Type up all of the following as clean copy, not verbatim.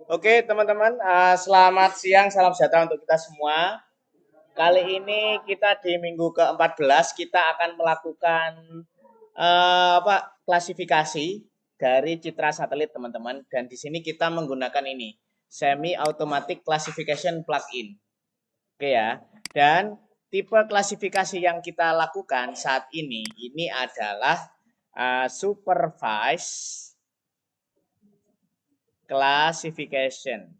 Oke, teman-teman, selamat siang, salam sejahtera untuk kita semua. Kali ini kita di minggu ke-14 kita akan melakukan klasifikasi dari citra satelit, teman-teman. Dan di sini kita menggunakan ini, semi automatic classification plugin. Oke ya. Dan tipe klasifikasi yang kita lakukan saat ini adalah supervised classification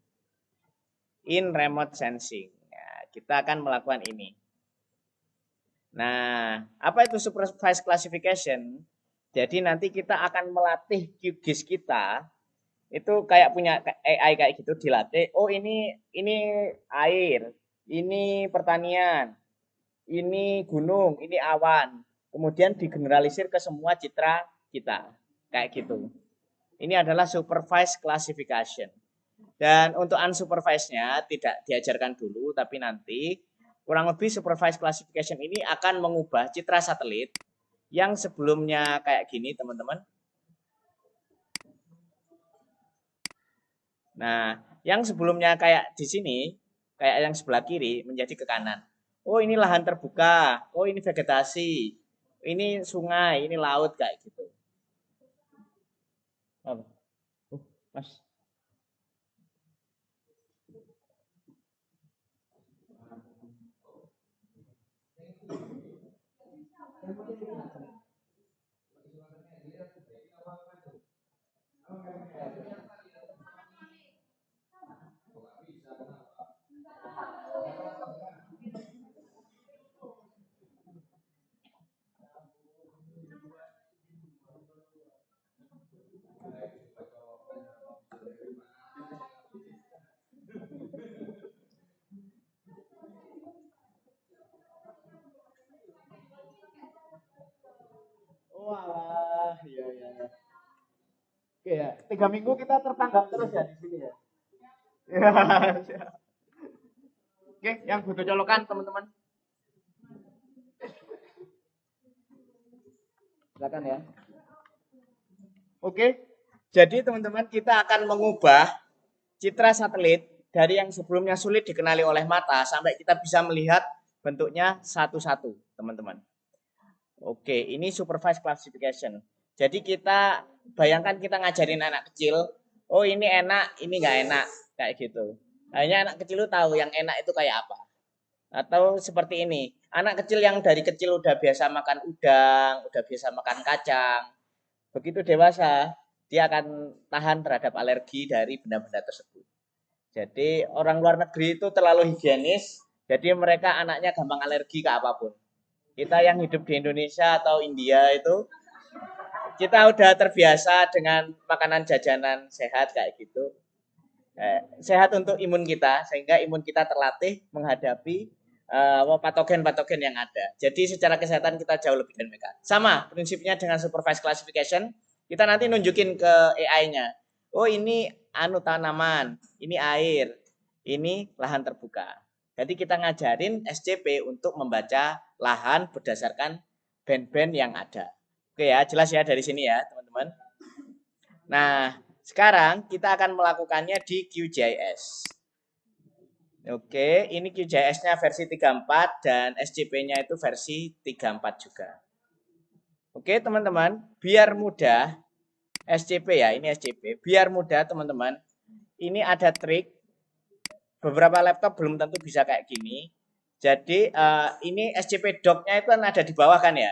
in remote sensing. Nah, kita akan melakukan ini. Nah, apa itu supervised classification? Jadi nanti kita akan melatih QGIS kita itu kayak punya AI kayak gitu dilatih. Oh, ini air, ini pertanian, ini gunung, ini awan. Kemudian digeneralisir ke semua citra kita. Kayak gitu. Ini adalah supervised classification. Dan untuk unsupervised-nya tidak diajarkan dulu, tapi nanti kurang lebih supervised classification ini akan mengubah citra satelit yang sebelumnya kayak gini, teman-teman. Nah, yang sebelumnya kayak di sini, kayak yang sebelah kiri menjadi ke kanan. Oh, ini lahan terbuka. Oh, ini vegetasi. Ini sungai, ini laut kayak gitu. Oh, Mas. Oh, alah, iya, iya. Oke ya, 3 minggu kita tertangkap terus ya di sini ya. Ya. Oke, yang butuh colokan teman-teman, silakan ya. Oke, jadi teman-teman kita akan mengubah citra satelit dari yang sebelumnya sulit dikenali oleh mata sampai kita bisa melihat bentuknya satu-satu, teman-teman. Oke, ini supervised classification. Jadi kita bayangkan kita ngajarin anak kecil, oh ini enak, ini nggak enak, kayak gitu. Hanya anak kecil itu tahu yang enak itu kayak apa. Atau seperti ini, anak kecil yang dari kecil udah biasa makan udang, udah biasa makan kacang, begitu dewasa dia akan tahan terhadap alergi dari benda-benda tersebut. Jadi orang luar negeri itu terlalu higienis, jadi mereka anaknya gampang alergi ke apapun. Kita yang hidup di Indonesia atau India itu kita udah terbiasa dengan makanan jajanan sehat kayak gitu. Sehat untuk imun kita sehingga imun kita terlatih menghadapi patogen-patogen yang ada. Jadi secara kesehatan kita jauh lebih dari mereka. Sama prinsipnya dengan supervised classification, kita nanti nunjukin ke AI-nya. Oh, ini anu tanaman, ini air, ini lahan terbuka. Jadi kita ngajarin SCP untuk membaca lahan berdasarkan band-band yang ada. Oke ya, jelas ya dari sini ya, teman-teman. Nah, sekarang kita akan melakukannya di QGIS. Oke, ini QGIS-nya versi 34 dan SCP-nya itu versi 34 juga. Oke, teman-teman, biar mudah SCP ya, ini SCP. Biar mudah, teman-teman. Ini ada trik. Beberapa laptop belum tentu bisa kayak gini. Jadi ini SCP doc-nya itu kan ada di bawah kan ya?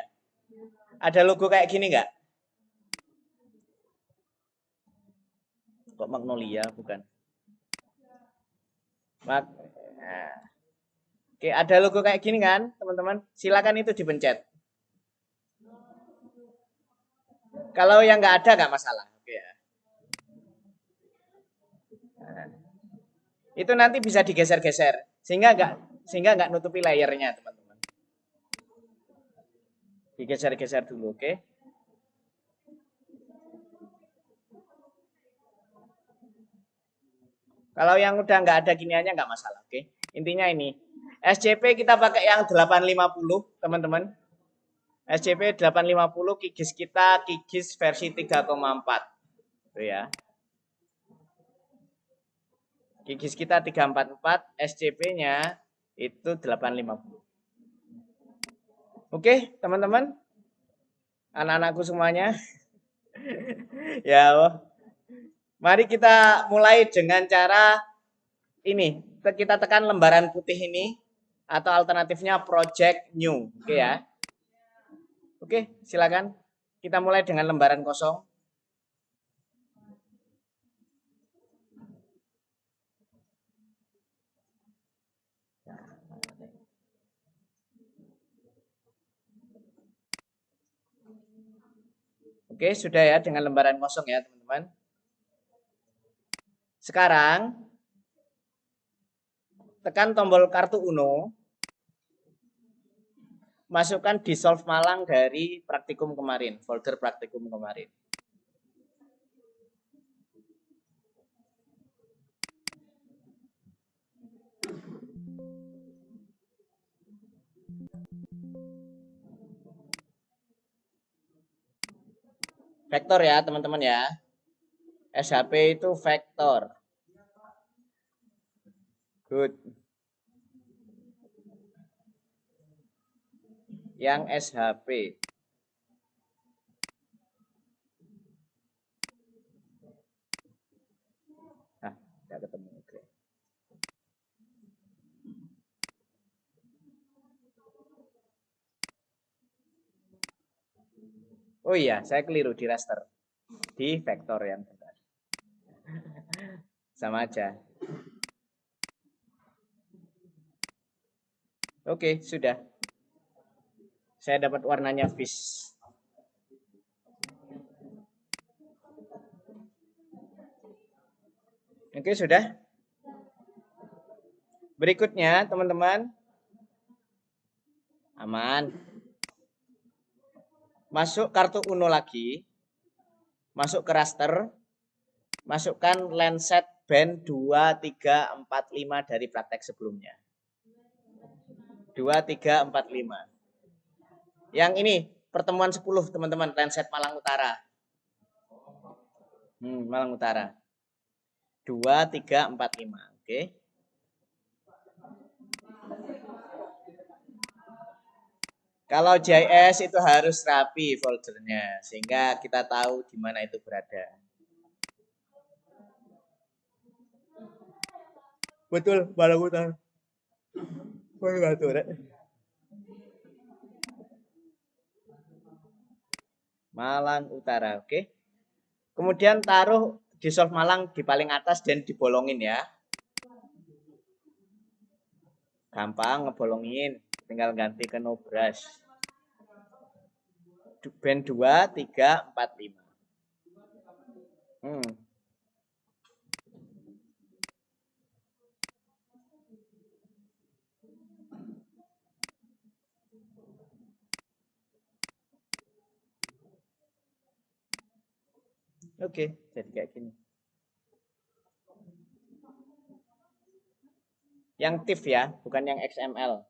Ada logo kayak gini nggak? Kok Magnolia bukan? Nah, oke, ada logo kayak gini kan, teman-teman? Silakan itu dipencet. Kalau yang nggak ada nggak masalah. Oke ya. Nah, itu nanti bisa digeser-geser sehingga nggak nutupi layernya, teman-teman. Digeser-geser dulu, oke? Kalau yang udah nggak ada giniannya nggak masalah, oke? Intinya ini, SCP kita pakai yang 850, teman-teman. SCP 850, QGIS kita QGIS versi 3,4. Itu ya. Gigis kita 344, SCP-nya itu 850. Oke, teman-teman. Anak-anakku semuanya. Ya, mari kita mulai dengan cara ini. Kita tekan lembaran putih ini atau alternatifnya project new. Oke ya. Oke, silakan. Kita mulai dengan lembaran kosong. Oke, sudah ya dengan lembaran kosong ya, teman-teman. Sekarang tekan tombol kartu Uno. Masukkan dissolve Malang dari praktikum kemarin, folder praktikum kemarin. Vektor ya, teman-teman ya. SHP itu vektor. Good. Yang SHP. Nah, tidak ketemu. Oke. Oh iya, saya keliru di raster. Di vektor yang benar. Sama aja. Oke, sudah. Saya dapat warnanya fish. Oke, sudah. Berikutnya, teman-teman. Aman. Masuk kartu Uno lagi. Masuk ke raster. Masukkan Landsat band 2345 dari praktek sebelumnya. 2345. Yang ini pertemuan 10 teman-teman, Landsat Malang Utara. Malang Utara. 2345. Oke. Kalau JS itu harus rapi foldernya sehingga kita tahu di mana itu berada. Betul, Malang Utara. Malang Utara, oke. Kemudian taruh dissolve Malang di paling atas dan dibolongin ya. Gampang ngebolongin, tinggal ganti ke no brush. Band 2, 3, 4, 5. Oke, jadi kayak gini. Yang TIFF ya, bukan yang XML.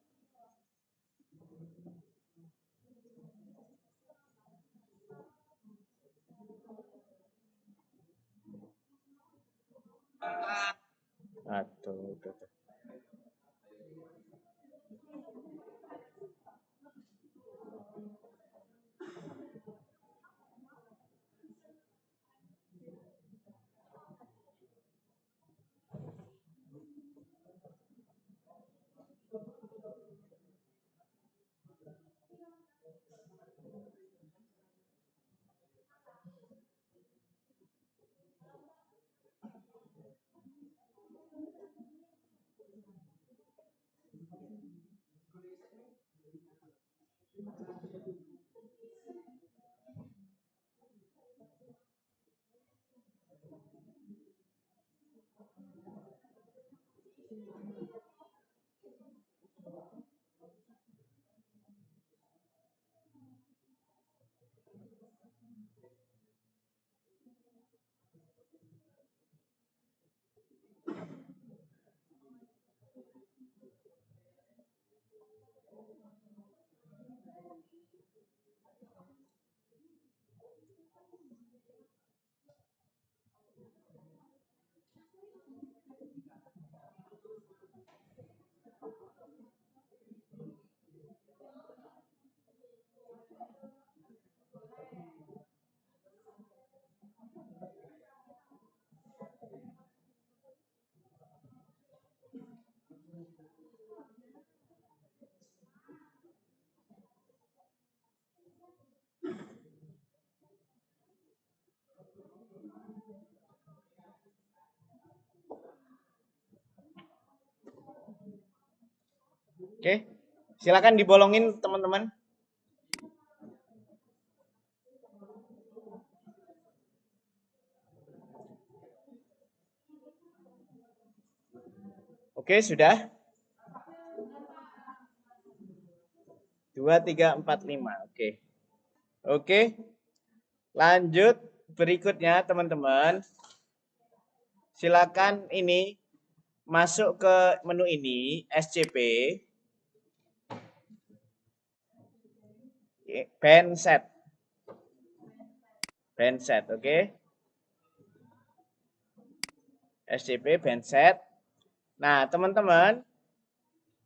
Aduh. Oke, silakan dibolongin teman-teman. Oke, sudah. 2, 3, 4, 5. Oke. Oke. Lanjut berikutnya teman-teman. Silakan ini masuk ke menu ini SCP. Band set. Band set, oke. SCP band set. Nah, teman-teman,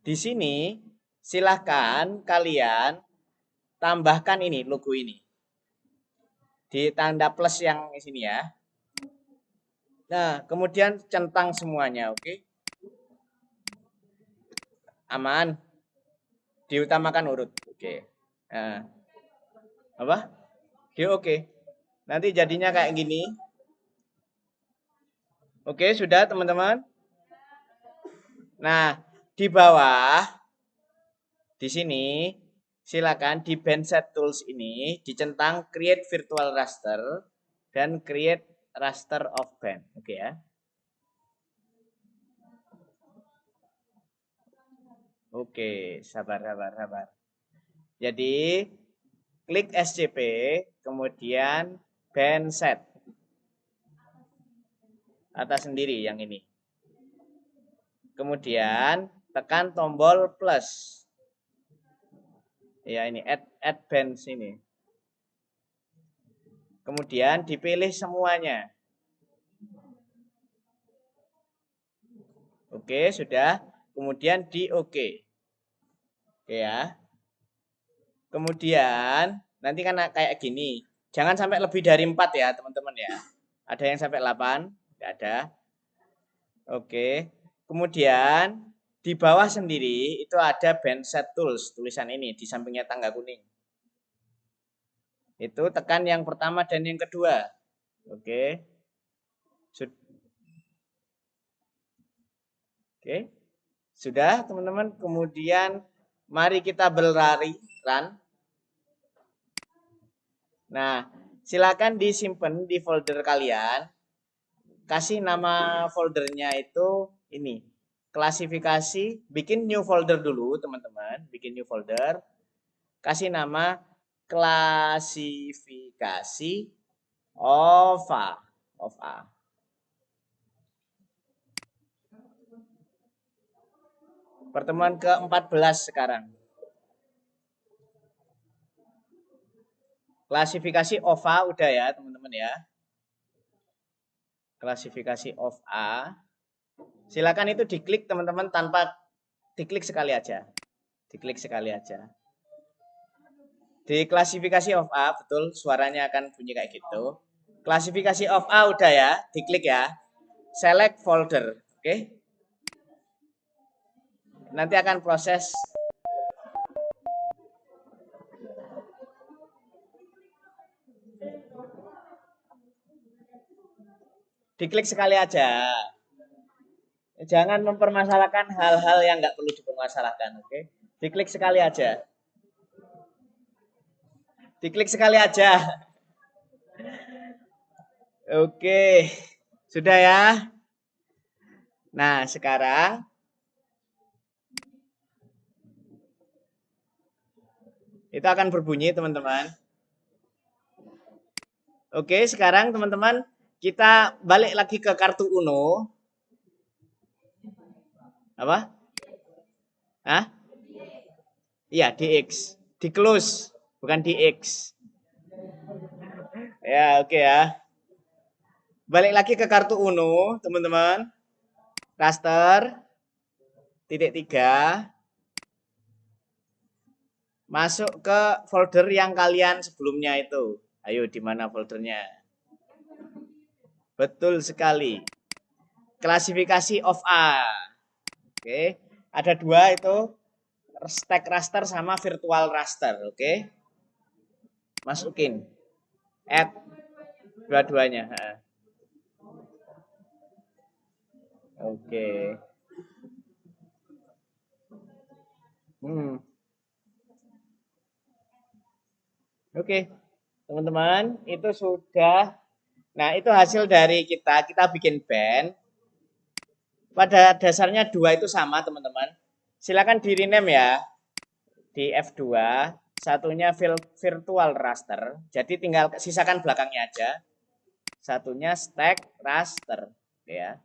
di sini silahkan kalian tambahkan ini logo ini di tanda plus yang di sini ya. Nah, kemudian centang semuanya, oke? Aman. Diutamakan urut, oke. Nah, apa? Oke. Nanti jadinya kayak gini. Oke, sudah teman-teman. Nah, di bawah di sini silakan di band set tools ini dicentang create virtual raster dan create raster of band. Oke ya. Oke, sabar. Jadi klik SCP kemudian band set atas sendiri yang ini. Kemudian tekan tombol plus. Ya ini add bands ini. Kemudian dipilih semuanya. Oke, sudah. Kemudian di oke. Oke ya. Kemudian nanti kan kayak gini. Jangan sampai lebih dari 4 ya, teman-teman ya. Ada yang sampai 8? Enggak ada. Oke. Kemudian di bawah sendiri itu ada band set tools, tulisan ini di sampingnya tangga kuning. Itu tekan yang pertama dan yang kedua. Oke. Oke. Sudah, teman-teman. Kemudian mari kita berlari, run. Nah, silakan disimpan di folder kalian. Kasih nama foldernya itu ini. Klasifikasi, bikin new folder dulu, teman-teman. Bikin new folder. Kasih nama klasifikasi of A. Pertemuan ke-14 sekarang. Klasifikasi of A udah ya, teman-teman ya. Klasifikasi of A. Silakan itu diklik teman-teman tanpa diklik sekali aja. Diklik sekali aja. Di klasifikasi of A, betul suaranya akan bunyi kayak gitu. Klasifikasi of A udah ya, diklik ya. Select folder, oke? Nanti akan proses. Diklik sekali aja. Jangan mempermasalahkan hal-hal yang nggak perlu dipermasalahkan, oke? Diklik sekali aja. Diklik sekali aja. Oke, sudah ya. Nah, sekarang itu akan berbunyi, teman-teman. Oke, sekarang teman-teman kita balik lagi ke kartu Uno. Apa? Hah? Iya, DX. Di close, bukan DX. Ya, oke ya. Balik lagi ke kartu Uno, teman-teman. Raster. Titik 3. Masuk ke folder yang kalian sebelumnya itu. Ayo, di mana foldernya? Betul sekali. Klasifikasi of A. Oke. Ada 2 itu. Stack raster sama virtual raster. Oke. Masukin. Add dua-duanya. Oke. Hmm. Oke, teman-teman, itu sudah. Nah, itu hasil dari kita. Kita bikin band. Pada dasarnya dua itu sama, teman-teman. Silakan di rename ya di F2. Satunya virtual raster. Jadi tinggal sisakan belakangnya aja. Satunya stack raster, ya.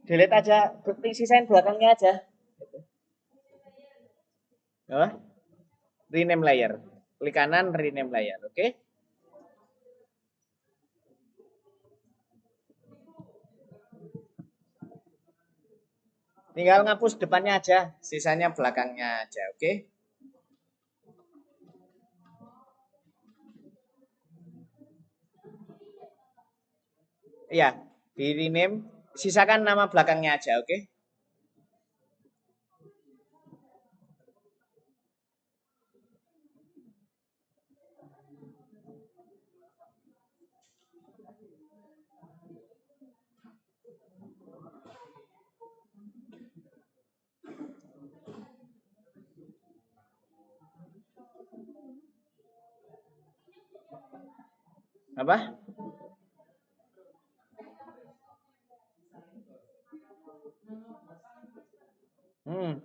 Delete aja, sisain belakangnya aja. Oh, rename layer. Klik kanan rename layer, oke? Tinggal ngapus depannya aja, sisanya belakangnya aja, oke? Iya, di rename, sisakan nama belakangnya aja, oke? Apa? Hmm.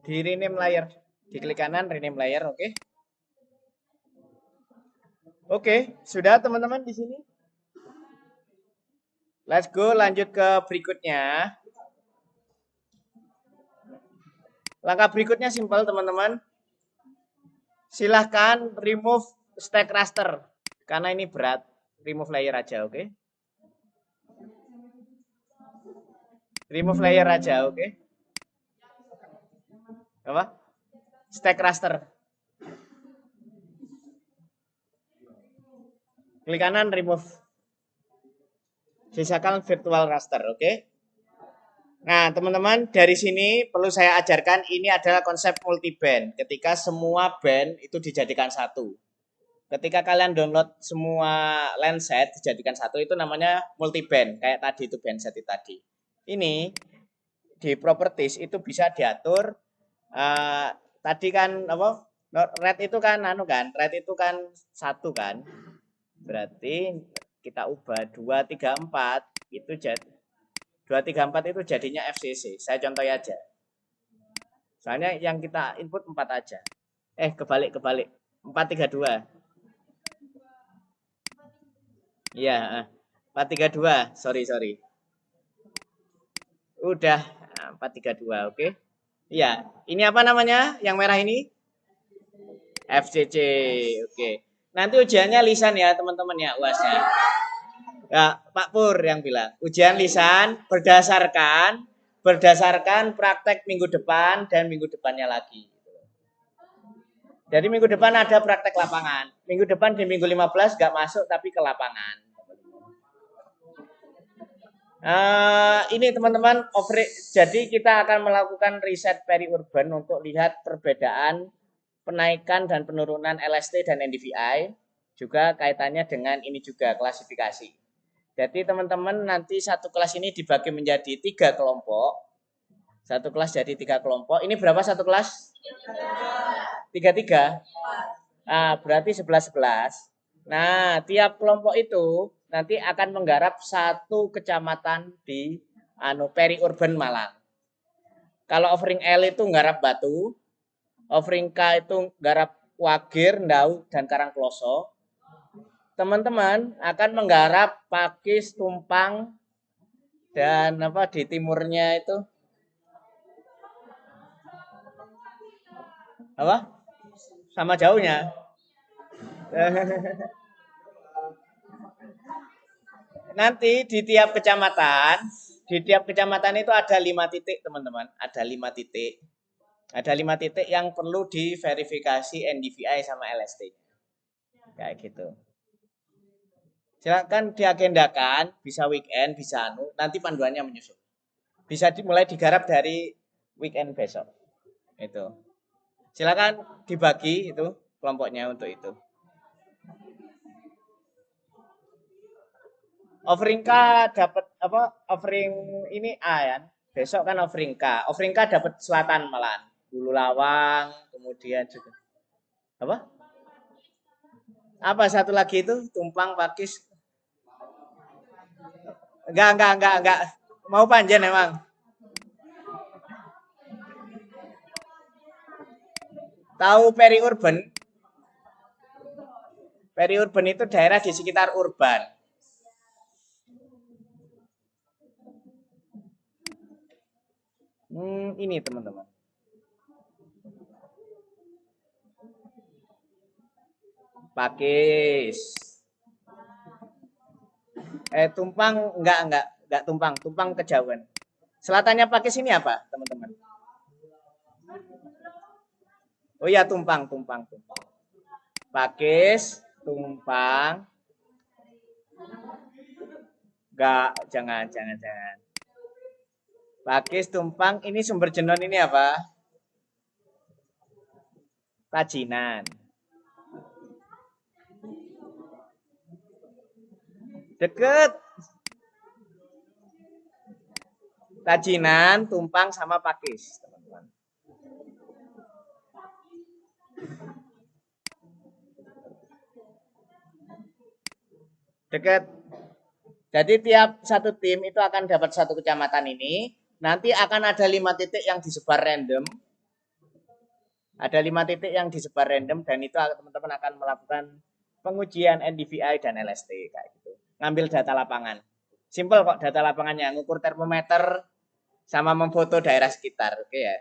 Di rename layer, diklik kanan rename layer, oke? Oke, sudah teman-teman di sini? Let's go lanjut ke berikutnya. Langkah berikutnya simpel teman-teman. Silahkan remove stack raster. Karena ini berat. Remove layer aja, oke? Remove layer aja, oke? Apa? Stack raster. Klik kanan remove. Sisakan virtual raster, oke? Nah, teman-teman, dari sini perlu saya ajarkan ini adalah konsep multiband. Ketika semua band itu dijadikan satu. Ketika kalian download semua Landset dijadikan satu itu namanya multiband. Kayak tadi itu bandset itu tadi. Ini di properties itu bisa diatur. Tadi kan apa? Red itu kan red itu kan satu kan. Berarti kita ubah 2, 3, 4 itu jadi 2, 3, 4 itu jadinya FCC. Saya contoh aja. Soalnya yang kita input 4 aja. Kebalik. 4, 3, 2. Iya, 4, 3, 2. Sorry. Udah 4, 3, 2, oke. Iya, ini apa namanya? Yang merah ini? FCC. Oke. Nanti ujiannya lisan ya, teman-teman ya, UASnya. Ya, Pak Pur yang bilang. Ujian lisan berdasarkan praktek minggu depan dan minggu depannya lagi. Jadi minggu depan ada praktek lapangan. Minggu depan di minggu 15 nggak masuk tapi ke lapangan. Ini teman-teman, jadi kita akan melakukan riset peri-urban untuk lihat perbedaan penaikan dan penurunan LST dan NDVI. Juga kaitannya dengan ini juga klasifikasi. Jadi teman-teman nanti satu kelas ini dibagi menjadi 3 kelompok. Satu kelas jadi 3 kelompok. Ini berapa satu kelas? 3-3. Berarti 11-11. Nah, tiap kelompok itu nanti akan menggarap satu kecamatan di peri-urban Malang. Kalau offering L itu nggarap Batu, offering K itu nggarap Wagir, Ndau, dan Karangploso. Teman-teman akan menggarap Pakis, Tumpang, dan apa di timurnya itu apa? Sama jauhnya. Nanti di tiap kecamatan itu ada 5 titik, teman-teman. Ada 5 titik. Ada 5 titik yang perlu diverifikasi NDVI sama LST. Kayak gitu. Silakan diagendakan, bisa weekend, bisa nanti panduannya menyusul. Bisa dimulai digarap dari weekend besok. Itu. Silakan dibagi itu kelompoknya untuk itu. Offering K dapat apa? Offering ini A ya. Besok kan offering K. Offering K dapat selatan malahan. Bulu Lawang, kemudian juga apa? Apa satu lagi itu? Tumpang, Pakis. Enggak. Mau Panjen emang. Tahu periurban? Periurban itu daerah di sekitar urban. Ini teman-teman. Pakis. Tumpang enggak Tumpang. Tumpang kejauhan. Selatannya Pakis ini apa, teman-teman? Oh iya, Tumpang. Pakis, Tumpang. Enggak, jangan. Pakis, Tumpang, ini sumber Jenon ini apa? Tajinan. Deket. Tajinan, Tumpang, sama Pakis, teman-teman. Deket. Jadi tiap satu tim itu akan dapat satu kecamatan ini. Nanti akan ada 5 titik yang disebar random. Ada 5 titik yang disebar random dan itu teman-teman akan melakukan pengujian NDVI dan LST kayak gitu. Ngambil data lapangan. Simple kok data lapangannya, ngukur termometer sama memfoto daerah sekitar, oke ya.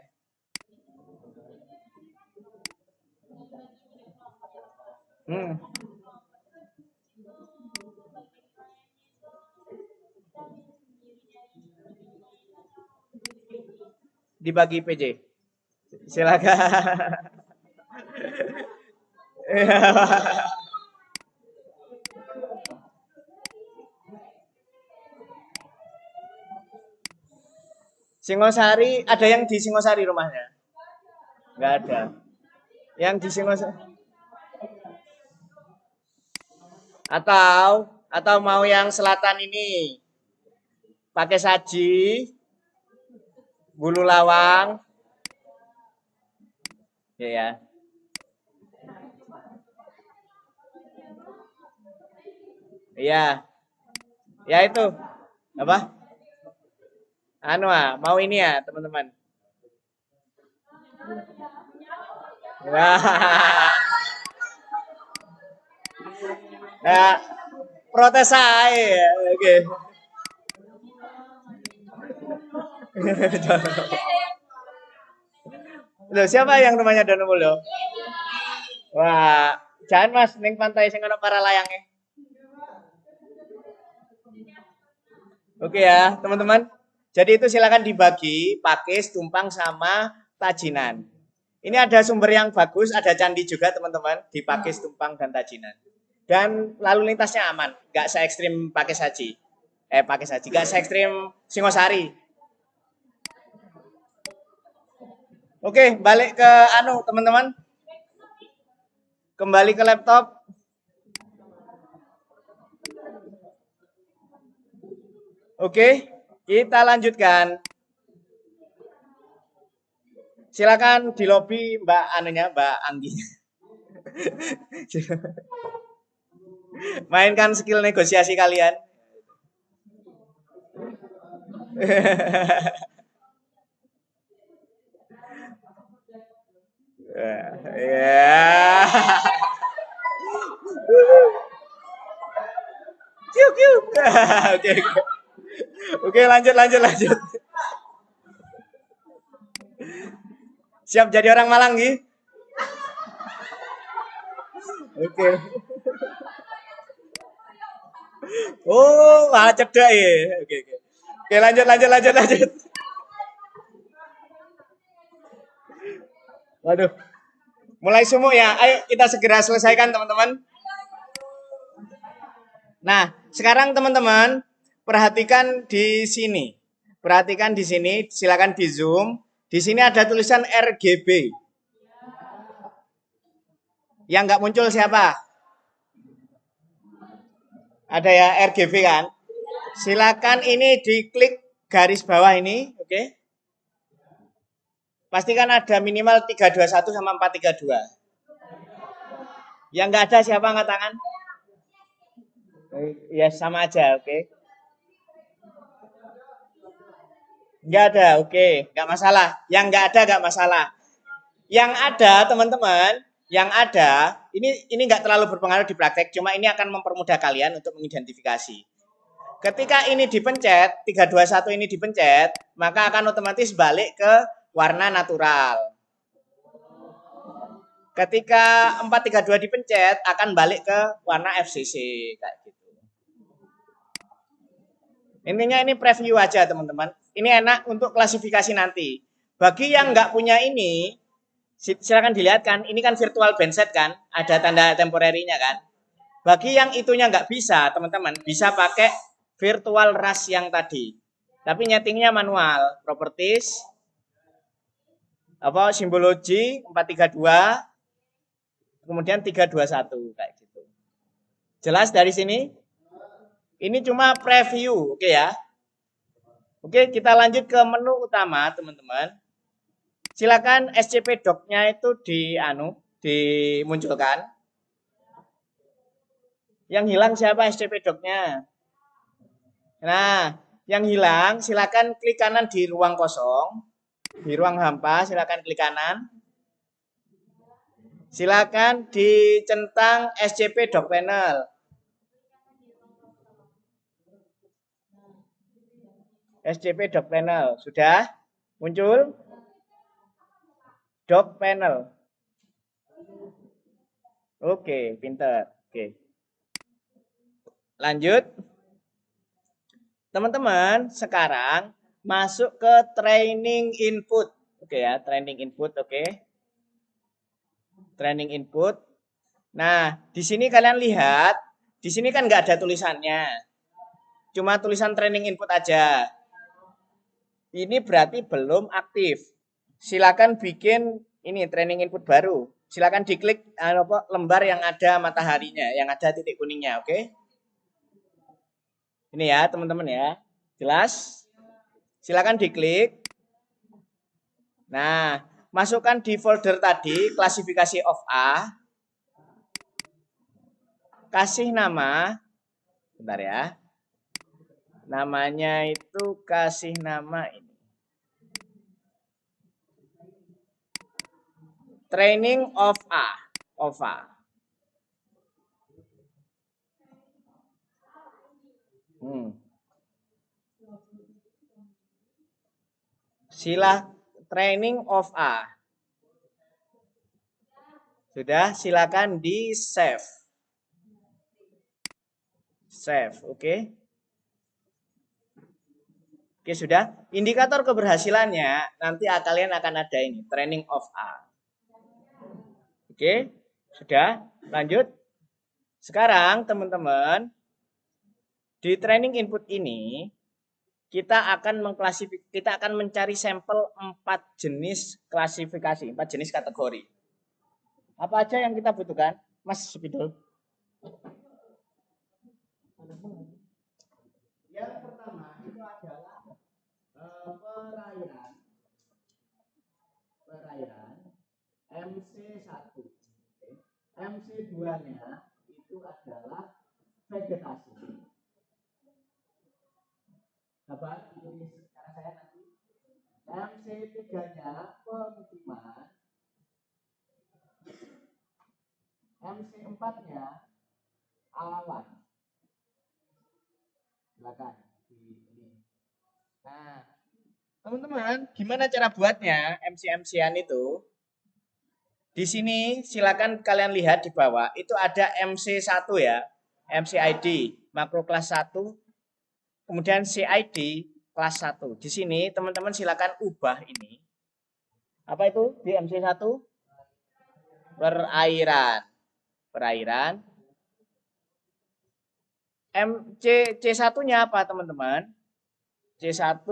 Dibagi PJ. Silakan. Singosari, ada yang di Singosari rumahnya? Enggak ada. Yang di Singosari. Atau mau yang selatan ini pakai saji, bulu lawang, ya. Iya. Ya itu. Apa? Mau ini ya, teman-teman. Nah, protes saya. Oke. Loh, siapa yang rumahnya Donomulyo? Wah, jangan Mas, ning pantai sing ana para layangnya. Oke ya, teman-teman. Jadi itu silakan dibagi, Pakis, Tumpang sama Tajinan. Ini ada sumber yang bagus, ada candi juga teman-teman di Pakis, Tumpang dan Tajinan. Dan lalu lintasnya aman, nggak se ekstrim Pakis Haji. Pakis Haji, nggak se ekstrim Singosari. Oke, balik ke teman-teman. Kembali ke laptop. Oke, kita lanjutkan. Silakan di lobi Mbak Anggi. Mainkan skill negosiasi kalian. Ya. Oke, lanjut. Siap jadi orang Malang, Gi? Oke. Oh, cedak ya. Oke, lanjut. Waduh. Mulai sumuk ya. Ayo kita segera selesaikan, teman-teman. Nah, sekarang teman-teman perhatikan di sini. Perhatikan di sini, silakan di zoom. Di sini ada tulisan RGB. Yang nggak muncul siapa? Ada ya RGB kan? Silakan ini diklik garis bawah ini, oke? Pastikan ada minimal 321 sama 432. Yang nggak ada siapa angkat tangan? Ya sama aja, oke? Nggak ada, oke, nggak masalah. Yang nggak ada nggak masalah. Yang ada teman-teman, yang ada ini nggak terlalu berpengaruh di praktek, cuma ini akan mempermudah kalian untuk mengidentifikasi. Ketika ini dipencet, 321 ini dipencet, maka akan otomatis balik ke warna natural. Ketika 432 dipencet, akan balik ke warna FCC kayak gitu. Intinya ini preview aja teman-teman. Ini enak untuk klasifikasi nanti. Bagi yang nggak punya ini, silakan dilihat kan. Ini kan virtual bandset kan, ada tanda temporerinya kan. Bagi yang itunya nggak bisa, teman-teman bisa pakai virtual rush yang tadi. Tapi nyetingnya manual. Properties, apa simbologi 432, kemudian 321 kayak gitu. Jelas dari sini? Ini cuma preview, oke ya. Oke, kita lanjut ke menu utama, teman-teman. Silakan SCP doc-nya itu dimunculkan. Yang hilang siapa SCP doc-nya? Nah, yang hilang silakan klik kanan di ruang kosong. Di ruang hampa silakan klik kanan. Silakan dicentang SCP doc panel. SCP doc panel sudah muncul? Doc panel. Oke, pinter. Oke. Lanjut. Teman-teman, sekarang masuk ke training input. Oke ya, training input, oke. Training input. Nah, di sini kalian lihat, di sini kan nggak ada tulisannya. Cuma tulisan training input aja. Ini berarti belum aktif. Silakan bikin ini training input baru. Silakan diklik lembar yang ada mataharinya, yang ada titik kuningnya, oke? Ini ya, teman-teman ya. Jelas? Silakan diklik. Nah, masukkan di folder tadi klasifikasi of A. Kasih nama. Bentar ya. Namanya itu kasih nama ini. Training of A. Of A. Sila training of A. Sudah, silakan di save. Save, oke. Oke, sudah. Indikator keberhasilannya nanti kalian akan ada ini, training of A. Oke, sudah. Lanjut. Sekarang teman-teman, di training input ini kita akan mencari sampel 4 jenis klasifikasi, 4 jenis kategori. Apa aja yang kita butuhkan, Mas Spidol? Yang pertama itu adalah perairan MC1. MC2-nya itu adalah vegetasi. Sahabat, ini sekarang saya nanti. MC3-nya pemukiman. MC4-nya awan. Silakan. Nah, teman-teman, gimana cara buatnya MC-MC-an itu? Di sini silakan kalian lihat di bawah, itu ada MC1 ya, MCID, makro kelas 1, kemudian CID kelas 1. Di sini teman-teman silakan ubah ini. Apa itu di MC1? Perairan. Perairan. C1-nya apa, teman-teman? C1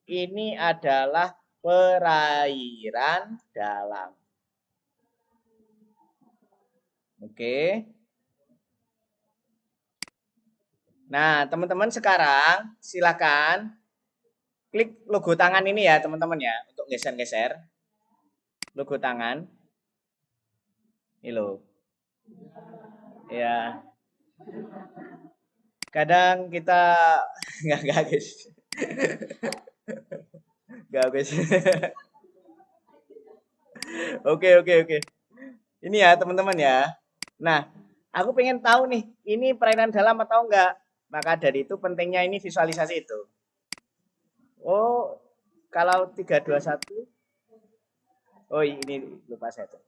ini adalah perairan dalam. Oke. Nah, teman-teman sekarang silakan klik logo tangan ini ya, teman-teman ya, untuk geser-geser logo tangan. Ini loh. Ya. Kadang kita nggak guys. Nggak guys. Oke. Ini ya, teman-teman ya. Nah, aku pengen tahu nih, ini perairan dalam atau enggak? Maka dari itu pentingnya ini visualisasi itu. Oh, kalau 3, 2, 1. Oh, ini lupa saya tuh.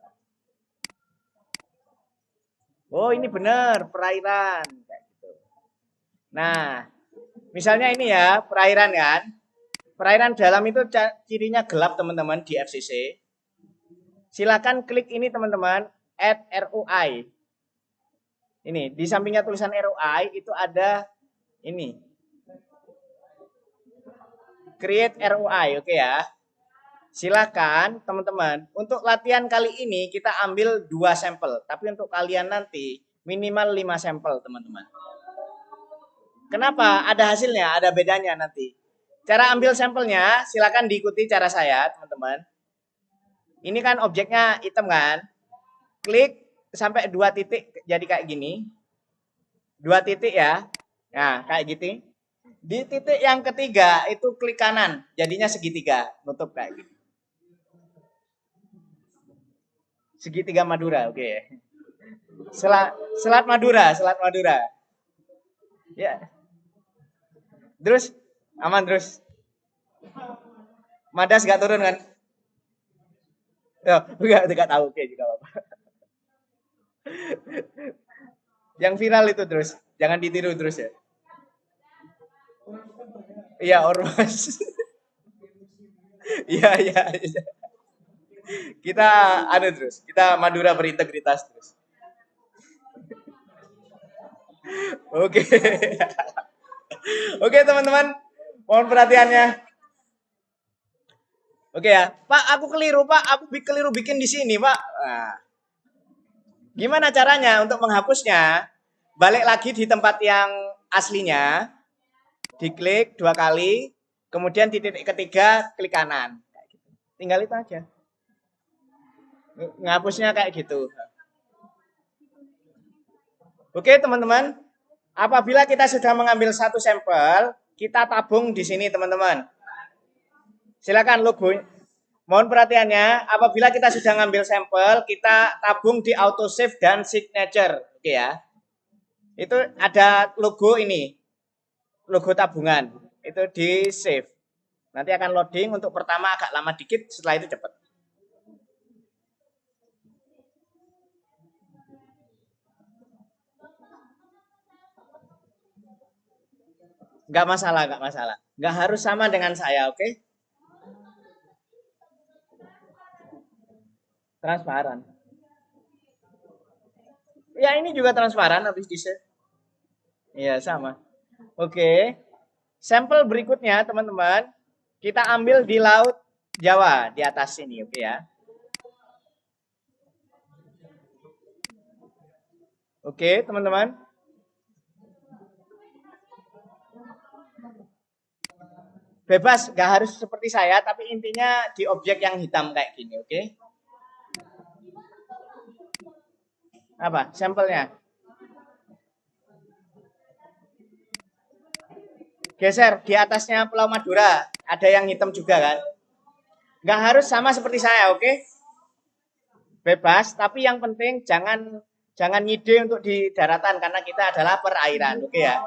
Oh, ini benar perairan kayak gitu. Nah, misalnya ini ya, perairan kan. Perairan dalam itu cirinya gelap, teman-teman, di FCC. Silakan klik ini, teman-teman, add ROI. Ini, di sampingnya tulisan ROI itu ada ini. Create ROI, oke ya. Silakan teman-teman, untuk latihan kali ini kita ambil 2 sampel, tapi untuk kalian nanti minimal 5 sampel, teman-teman. Kenapa? Ada hasilnya, ada bedanya nanti. Cara ambil sampelnya, silakan diikuti cara saya, teman-teman. Ini kan objeknya hitam kan? Klik sampai 2 titik jadi kayak gini. 2 titik ya. Nah, kayak gitu. Di titik yang ketiga itu klik kanan, jadinya segitiga, nutup kayak gini. Segitiga Madura, oke. Selat Madura. Ya. Terus aman terus. Madas gak turun kan? Oh, enggak tahu, oke juga apa. Yang viral itu terus, jangan ditiru terus ya. Iya, ormas. Iya. Kita terus, kita Madura berintegritas terus. Oke. Oke, teman-teman. Mohon perhatiannya. Oke ya. Pak, aku keliru, Pak. Aku keliru bikin di sini, Pak. Nah, gimana caranya untuk menghapusnya? Balik lagi di tempat yang aslinya. Diklik 2 kali. Kemudian di titik ketiga, klik kanan. Tinggal itu aja. Ngapusnya kayak gitu. Oke, teman-teman. Apabila kita sudah mengambil 1 sampel, kita tabung di sini, teman-teman. Silakan logo. Mohon perhatiannya, apabila kita sudah ngambil sampel, kita tabung di autosave dan signature. Oke ya. Itu ada logo ini. Logo tabungan. Itu di save. Nanti akan loading, untuk pertama agak lama dikit, setelah itu cepat. Nggak masalah. Nggak harus sama dengan saya, oke? Transparan. Ya, ini juga transparan habis di-save. Iya, sama. Oke. Sampel berikutnya, teman-teman, kita ambil di Laut Jawa, di atas sini, oke ya. Oke, teman-teman. Bebas, nggak harus seperti saya, tapi intinya di objek yang hitam kayak gini, oke? Apa? Sampelnya. Geser, di atasnya Pulau Madura. Ada yang hitam juga kan? Nggak harus sama seperti saya, oke? Bebas, tapi yang penting jangan ngide untuk di daratan, karena kita adalah perairan, oke ya?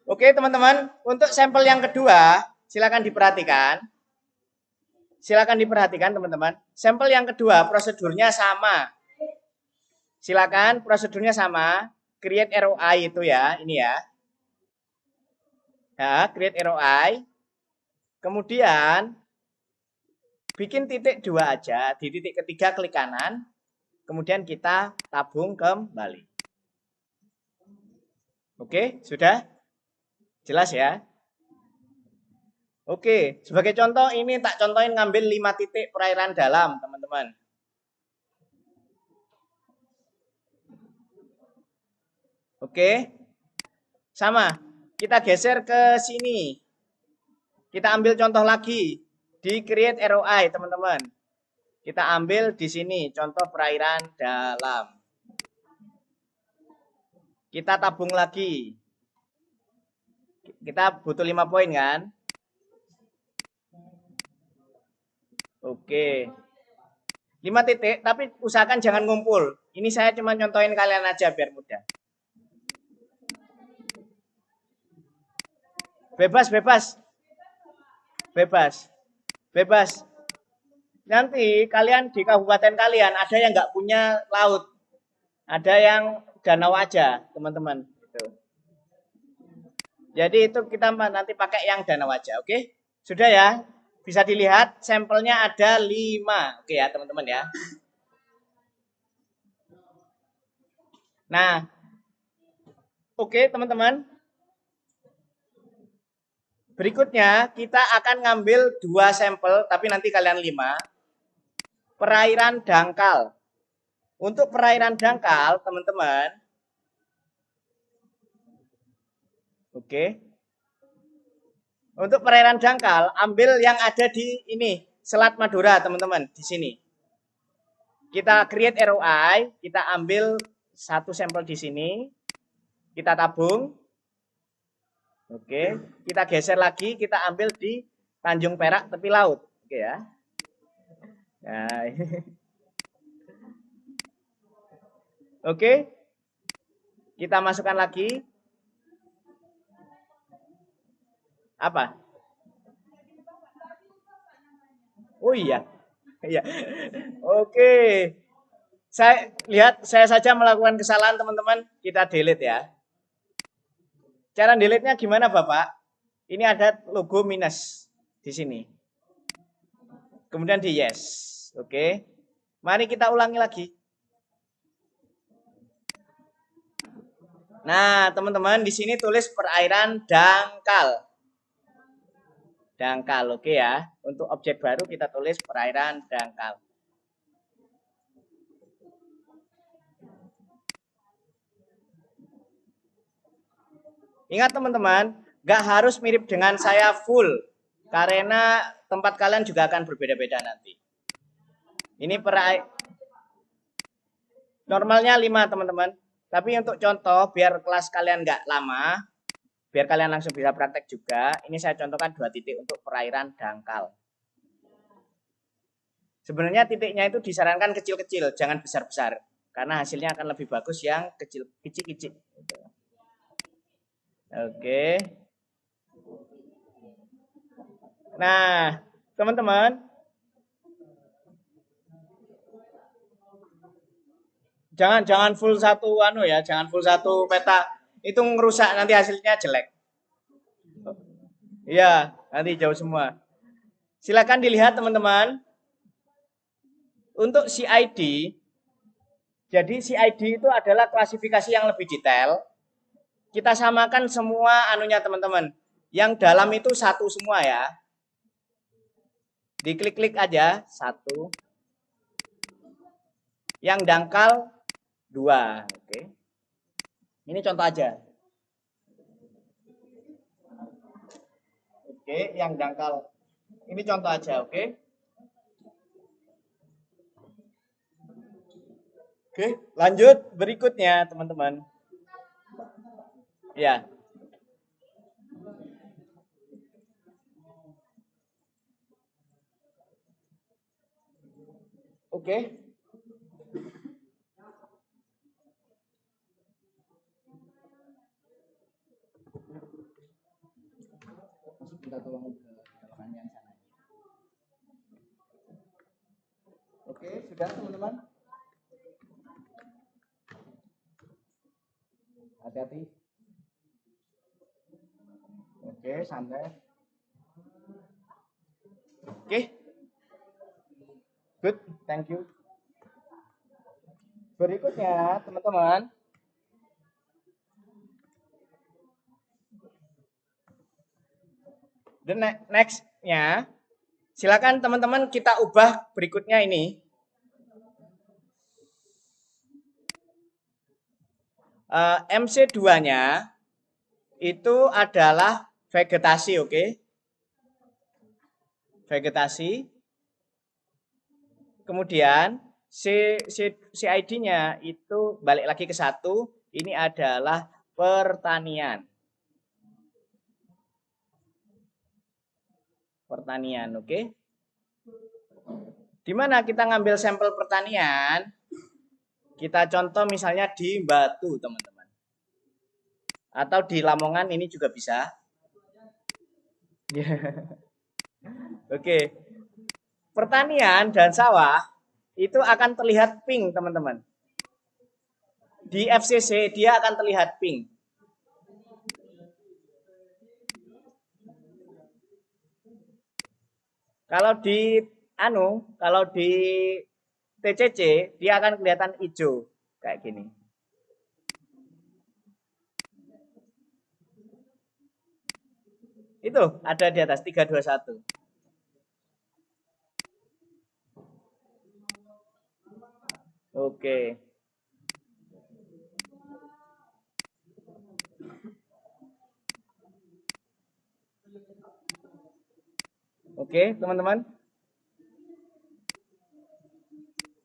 Oke, teman-teman, untuk sampel yang kedua, silakan diperhatikan. Teman-teman. Sampel yang kedua, prosedurnya sama. Silakan, prosedurnya sama. Create ROI itu ya, ini ya. Ya, create ROI. Kemudian bikin titik 2 aja. Di titik ketiga klik kanan. Kemudian kita tabung kembali. Oke, sudah? Jelas ya? Oke, sebagai contoh ini tak contohin ngambil 5 titik perairan dalam, teman-teman. Oke. Sama. Kita geser ke sini. Kita ambil contoh lagi di create ROI, teman-teman. Kita ambil di sini contoh perairan dalam. Kita tabung lagi. Kita butuh 5 poin kan? Oke. 5 titik, tapi usahakan jangan ngumpul. Ini saya cuma contohin kalian aja biar mudah. Bebas, bebas. Bebas. Bebas. Nanti kalian di kabupaten kalian ada yang nggak punya laut. Ada yang danau aja, teman-teman. Gitu. Jadi itu kita nanti pakai yang danau aja, oke? Sudah ya? Bisa dilihat sampelnya ada 5. Oke ya, teman-teman ya. Nah, oke teman-teman. Berikutnya kita akan ngambil 2 sampel, tapi nanti kalian 5. Perairan dangkal. Untuk perairan dangkal, teman-teman. Oke. Untuk perairan dangkal, ambil yang ada di ini, Selat Madura, teman-teman, di sini. Kita create ROI, kita ambil 1 sampel di sini. Kita tabung. Oke, kita geser lagi, kita ambil di Tanjung Perak tepi laut. Oke ya. Nah, oke. Kita masukkan lagi. Apa? Oh iya. Iya. Oke. Saya saja melakukan kesalahan, teman-teman. Kita delete ya. Cara delete-nya gimana, Bapak? Ini ada logo minus di sini. Kemudian di yes. Oke. Mari kita ulangi lagi. Nah, teman-teman, di sini tulis perairan dangkal. Dangkal, oke ya. Untuk objek baru kita tulis perairan dangkal. Ingat teman-teman, gak harus mirip dengan saya full. Karena tempat kalian juga akan berbeda-beda nanti. Ini normalnya 5 teman-teman. Tapi untuk contoh, biar kelas kalian gak lama, biar kalian langsung bisa praktek juga, ini saya contohkan 2 titik untuk perairan dangkal. Sebenarnya titiknya itu disarankan kecil-kecil, jangan besar-besar. Karena hasilnya akan lebih bagus yang kecil-kecil. Oke. Nah, teman-teman, jangan full satu ya, jangan full satu peta. Itu ngerusak nanti hasilnya jelek. Iya, nanti jauh semua. Silakan dilihat teman-teman. Untuk CID, jadi CID itu adalah klasifikasi yang lebih detail. Kita samakan semua anunya teman-teman. Yang dalam itu 1 semua ya. Diklik-klik aja 1. Yang dangkal 2. Oke. Ini contoh aja. Oke, yang dangkal. Ini contoh aja, oke? Oke, lanjut berikutnya, teman-teman. Ya. Oke. Kita tolong yang sana. Oke, sudah teman-teman? Hati-hati. Oke, santai. Oke. Good, thank you. Berikutnya, teman-teman. The next-nya, silakan teman-teman kita ubah berikutnya ini. MC2-nya itu adalah vegetasi, oke? Vegetasi. Kemudian CID-nya itu balik lagi ke 1, ini adalah pertanian. Pertanian, oke? Di mana kita ngambil sampel pertanian? Kita contoh misalnya di Batu, teman-teman. Atau di Lamongan ini juga bisa. Oke. Pertanian dan sawah itu akan terlihat pink, teman-teman. Di FCC dia akan terlihat pink. Kalau di TCC dia akan kelihatan hijau kayak gini. Itu ada di atas 321. Oke. Oke, teman-teman.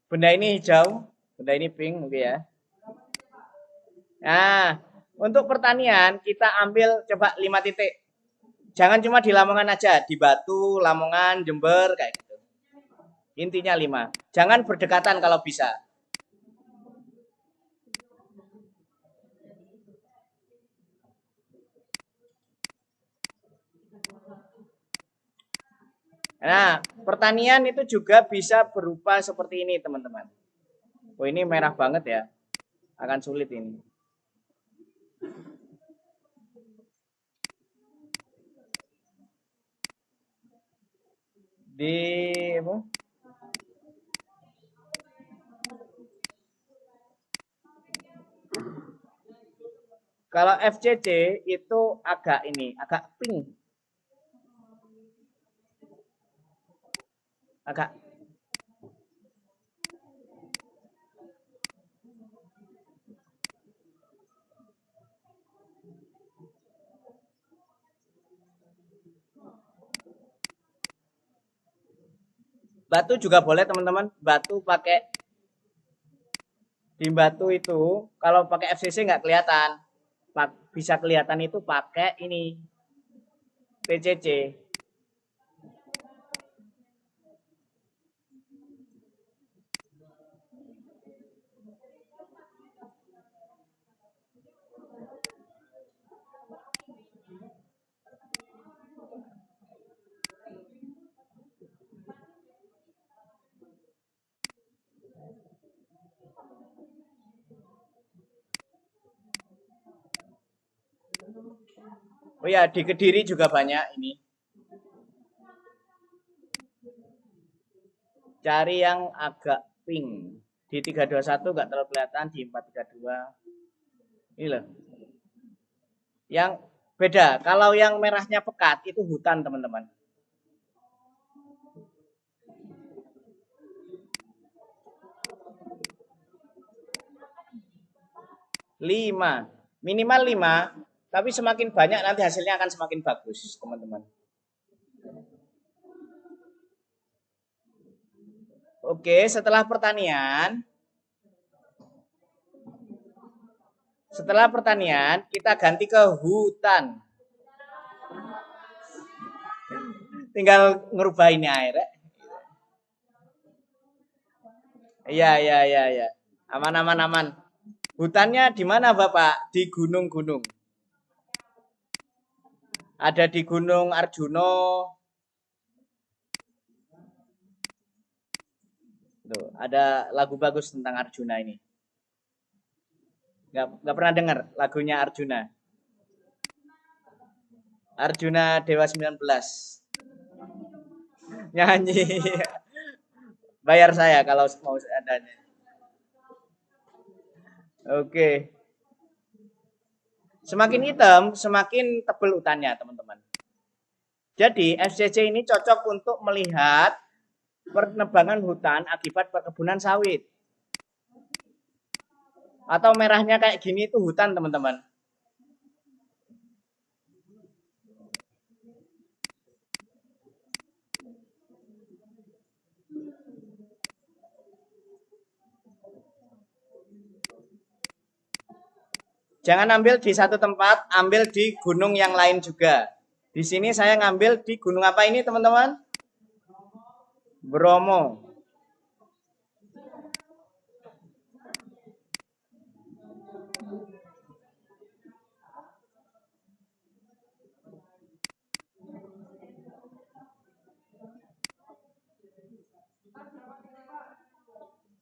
Benda ini hijau, benda ini pink mungkin ya. Nah, untuk pertanian kita ambil coba 5 titik. Jangan cuma di Lamongan aja, di Batu, Lamongan, Jember kayak gitu. Intinya 5. Jangan berdekatan kalau bisa. Nah, pertanian itu juga bisa berupa seperti ini, teman-teman. Oh, ini merah banget ya. Akan sulit ini. Di apa? Kalau FCC itu agak pink. Agak Batu juga boleh, teman-teman. Batu pakai di Batu itu kalau pakai FCC nggak kelihatan. Bisa kelihatan itu pakai ini PCC. Oh ya, di Kediri juga banyak ini. Cari yang agak pink. Di 321 nggak terlalu kelihatan, di 432. Ini loh. Yang beda, kalau yang merahnya pekat itu hutan, teman-teman. 5. Minimal 5, tapi semakin banyak nanti hasilnya akan semakin bagus, teman-teman. Oke, setelah pertanian kita ganti ke hutan. Tinggal ngerubah ini air ya. Iya. Aman. Hutannya di mana, Bapak? Di gunung-gunung. Ada di Gunung Arjuno. Tuh, ada lagu bagus tentang Arjuna ini. Nggak pernah dengar lagunya Arjuna. Arjuna Dewa 19. Nyanyi. Bayar saya kalau mau adanya. Oke. Semakin hitam, semakin tebal hutannya, teman-teman. Jadi FCC ini cocok untuk melihat penebangan hutan akibat perkebunan sawit. Atau merahnya kayak gini itu hutan, teman-teman. Jangan ambil di satu tempat, ambil di gunung yang lain juga. Di sini saya ngambil di gunung apa ini, teman-teman? Bromo.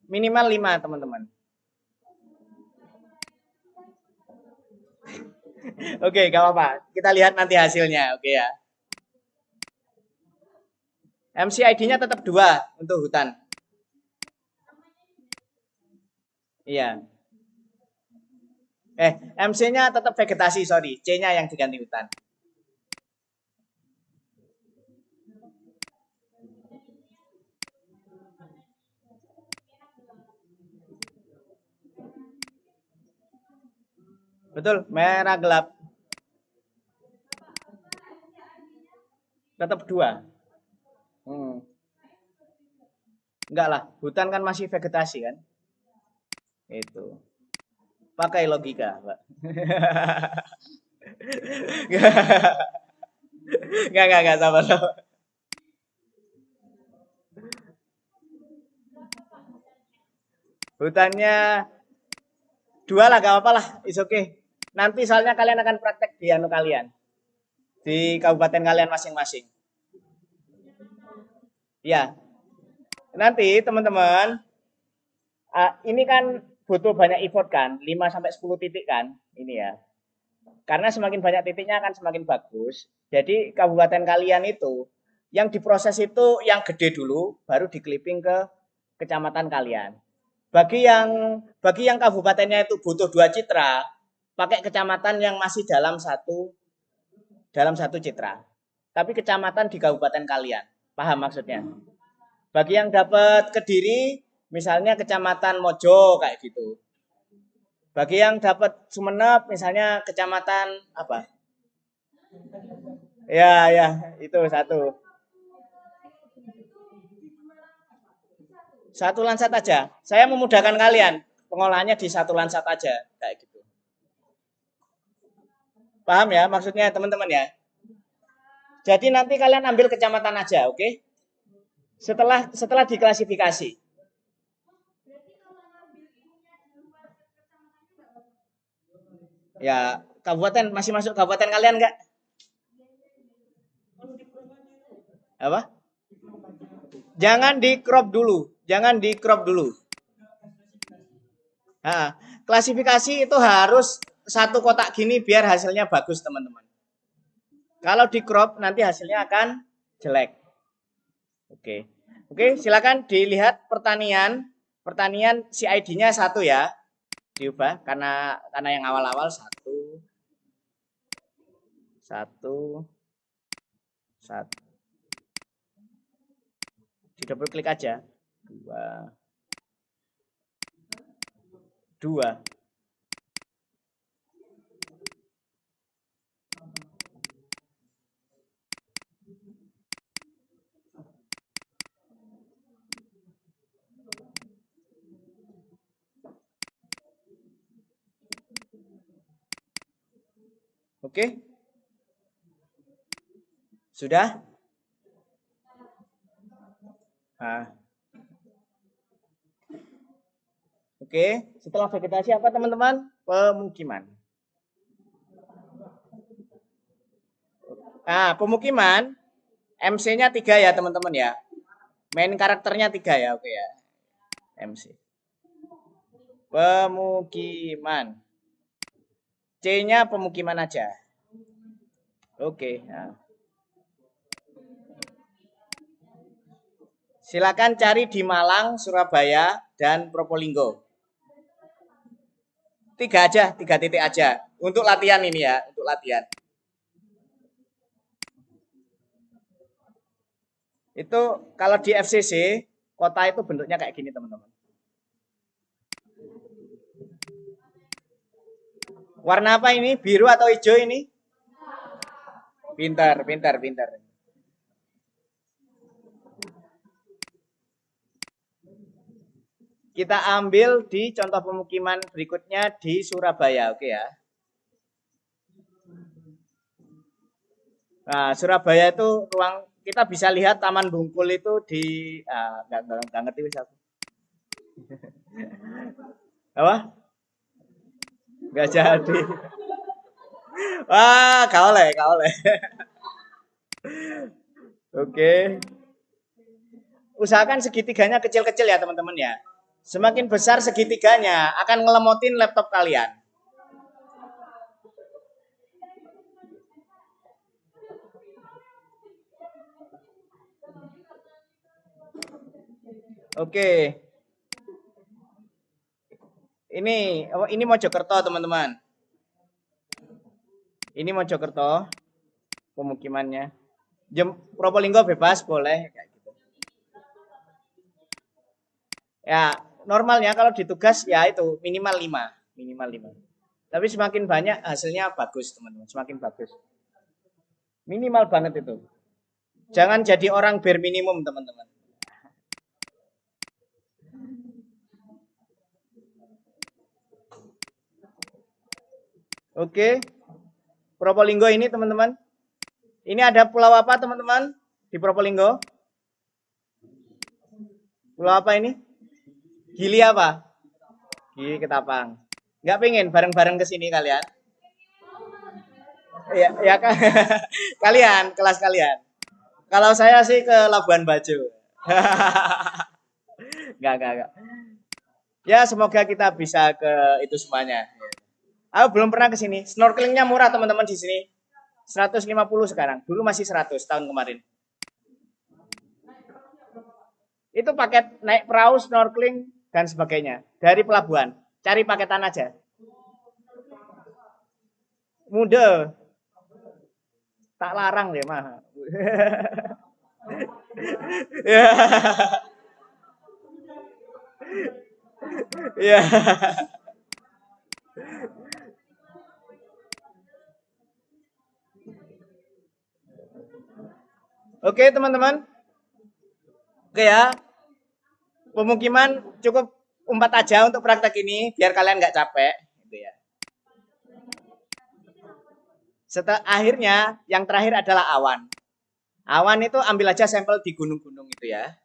Minimal 5, teman-teman. Oke, gak apa-apa. Kita lihat nanti hasilnya, oke ya. MCID-nya tetap 2 untuk hutan. Iya. MC-nya tetap vegetasi, sorry. C-nya yang diganti hutan. Betul, merah gelap. Tetap 2. Enggak lah, hutan kan masih vegetasi kan. Itu. Pakai logika, Pak. Enggak, sama-sama. Hutannya 2 lah, gak apa-apa lah. It's okay. Nanti soalnya kalian akan praktek di anu kalian. Di kabupaten kalian masing-masing. Ya. Nanti teman-teman, ini kan butuh banyak effort kan, 5 sampai 10 titik kan, ini ya. Karena semakin banyak titiknya akan semakin bagus. Jadi kabupaten kalian itu yang diproses itu yang gede dulu, baru diklipping ke kecamatan kalian. Bagi yang kabupatennya itu butuh 2 citra, pakai kecamatan yang masih dalam satu citra. Tapi kecamatan di kabupaten kalian. Paham maksudnya? Bagi yang dapat Kediri, misalnya kecamatan Mojo kayak gitu. Bagi yang dapat Sumeneb, misalnya kecamatan apa? Ya, itu satu. Satu Lansat aja. Saya memudahkan kalian. Pengolahannya di satu Lansat aja. Kayak gitu. Paham ya maksudnya teman-teman ya? Jadi nanti kalian ambil kecamatan aja, oke? Okay? Setelah diklasifikasi. Ya, kabupaten masih masuk kabupaten kalian enggak? Apa? Jangan di crop dulu. Jangan di crop dulu. Nah, klasifikasi itu harus satu kotak gini biar hasilnya bagus, teman-teman. Kalau di crop nanti hasilnya akan jelek. Oke. Oke, silakan dilihat pertanian. Pertanian CID-nya 1 ya. Diubah karena yang awal-awal 1 1 1. Di double klik aja. 2 2. Oke. Sudah? Nah. Oke, setelah vegetasi apa teman-teman? Pemukiman. Nah, pemukiman MC-nya 3 ya teman-teman ya. Main karakternya 3 ya, oke ya. MC. Pemukiman. C-nya pemukiman aja. Oke. Nah. Silakan cari di Malang, Surabaya, dan Probolinggo. 3 aja, 3 titik aja. Untuk latihan ini ya, untuk latihan. Itu kalau di FCC, kota itu bentuknya kayak gini, teman-teman. Warna apa ini? Biru atau hijau ini? Pintar, pintar, pintar. Kita ambil di contoh pemukiman berikutnya di Surabaya, oke ya. Nah, Surabaya itu ruang kita bisa lihat Taman Bungkul itu di nggak ngerti bisa apa? Nggak jadi. Wah, kau oleh, kau oleh. Oke. Usahakan segitiganya kecil-kecil ya teman-teman ya. Semakin besar segitiganya akan ngelemotin laptop kalian. Oke. Ini Mojokerto teman-teman. Ini Mojokerto pemukimannya. Probolinggo bebas boleh kayak gitu. Ya, normalnya kalau ditugas ya itu minimal 5, minimal 5. Tapi semakin banyak hasilnya bagus, teman-teman, semakin bagus. Minimal banget itu. Jangan jadi orang bare minimum, teman-teman. Oke. Probolinggo ini, teman-teman. Ini ada pulau apa, teman-teman? Di Probolinggo? Pulau apa ini? Gili apa? Gili Ketapang. Nggak pengen bareng-bareng ke sini kalian? Ya, ya kan? Kalian, kelas kalian. Kalau saya sih ke Labuan Bajo. Enggak. Ya, semoga kita bisa ke itu semuanya. Aku belum pernah ke sini. Snorkelingnya murah, teman-teman, di sini. 150 sekarang. Dulu masih 100 tahun kemarin. Itu paket naik perahu, snorkeling, dan sebagainya. Dari pelabuhan. Cari paketan aja. Muda. Tak larang deh, mah. Ya. Ya. Oke, teman-teman. Oke ya. Pemukiman cukup 4 aja untuk praktek ini biar kalian nggak capek gitu ya. Setelah akhirnya yang terakhir adalah awan. Awan itu ambil aja sampel di gunung-gunung itu ya.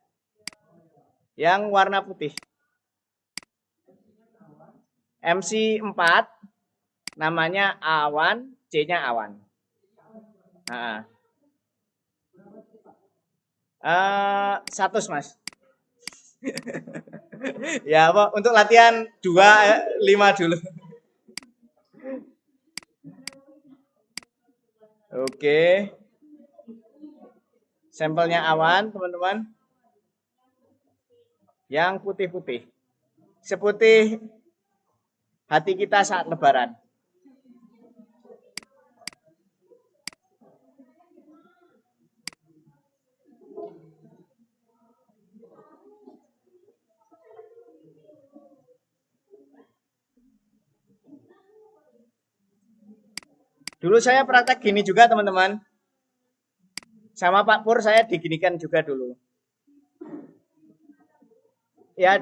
Yang warna putih. MC4 namanya awan, C-nya awan. Nah. 100 Mas. Ya, apa untuk latihan 2 5 dulu. Oke. Sampelnya awan, teman-teman. Yang putih-putih. Seputih hati kita saat lebaran. Dulu saya praktek gini juga, teman-teman. Sama Pak Pur saya diginikan juga dulu. Ya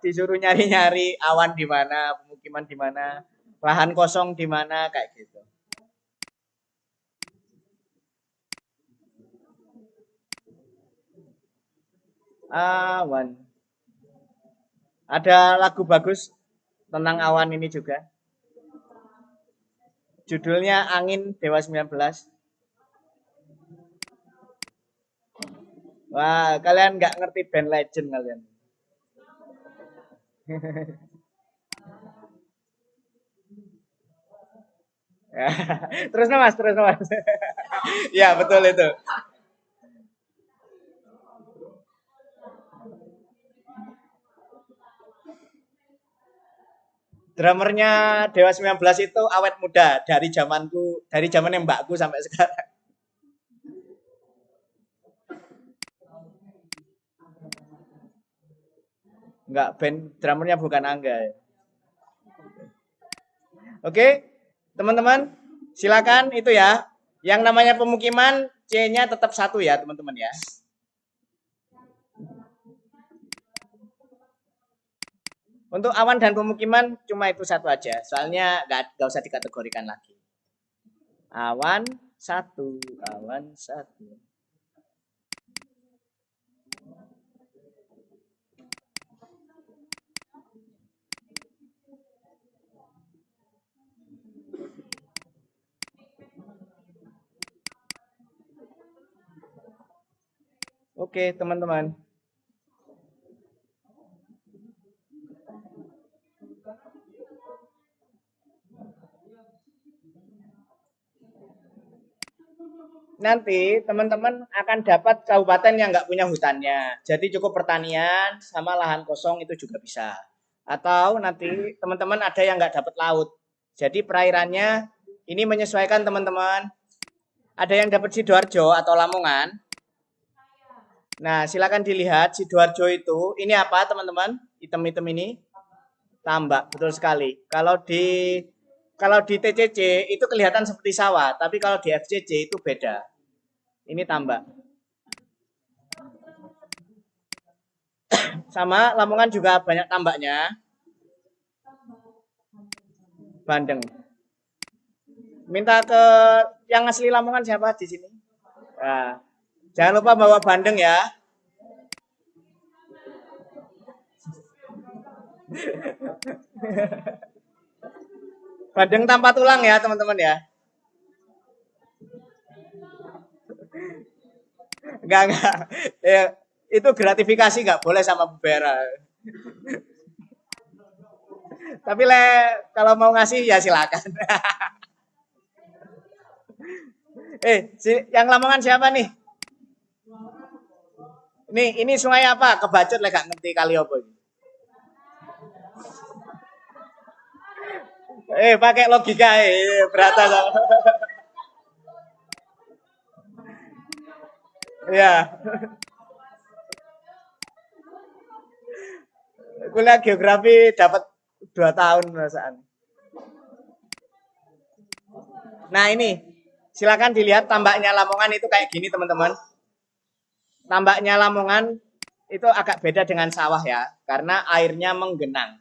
disuruh nyari-nyari awan di mana, pemukiman di mana, lahan kosong di mana kayak gitu. Awan. Ada lagu bagus tentang awan ini juga. Judulnya Angin Dewa 19. Wah, kalian nggak ngerti band Legend kalian. Terus mas. Ya betul itu. Drummernya Dewa 19 itu awet muda dari zamanku, dari zamannya mbakku sampai sekarang. Enggak, band drummernya bukan Angga. Oke, teman-teman, silakan itu ya. Yang namanya pemukiman C-nya tetap 1 ya, teman-teman ya. Untuk awan dan pemukiman cuma itu 1 aja. Soalnya nggak usah dikategorikan lagi. Awan 1, awan 1. Oke, teman-teman. Nanti teman-teman akan dapat kabupaten yang nggak punya hutannya. Jadi cukup pertanian sama lahan kosong itu juga bisa. Atau nanti teman-teman ada yang nggak dapat laut. Jadi perairannya ini menyesuaikan teman-teman. Ada yang dapat Sidoarjo atau Lamongan. Nah, silakan dilihat Sidoarjo itu. Ini apa teman-teman? Item-item ini tambak, betul sekali. Kalau di TCC itu kelihatan seperti sawah, tapi kalau di FCC itu beda. Ini tambak. Sama Lamongan juga banyak tambaknya. Bandeng. Minta ke yang asli Lamongan siapa di sini? Nah, jangan lupa bawa bandeng ya. Bandeng tanpa tulang ya teman-teman ya. Enggak. Ya, itu gratifikasi nggak boleh sama Bu Vera. Tapi kalau mau ngasih ya silakan. Yang Lamongan siapa nih? Ini sungai apa? Kebacut gak ngerti kali apa ini. Pakai logika berata sama. Ya. Kuliah geografi dapat 2 tahun perasaan. Nah ini, silakan dilihat tambaknya Lamongan itu kayak gini teman-teman. Tambaknya Lamongan itu agak beda dengan sawah ya, karena airnya menggenang.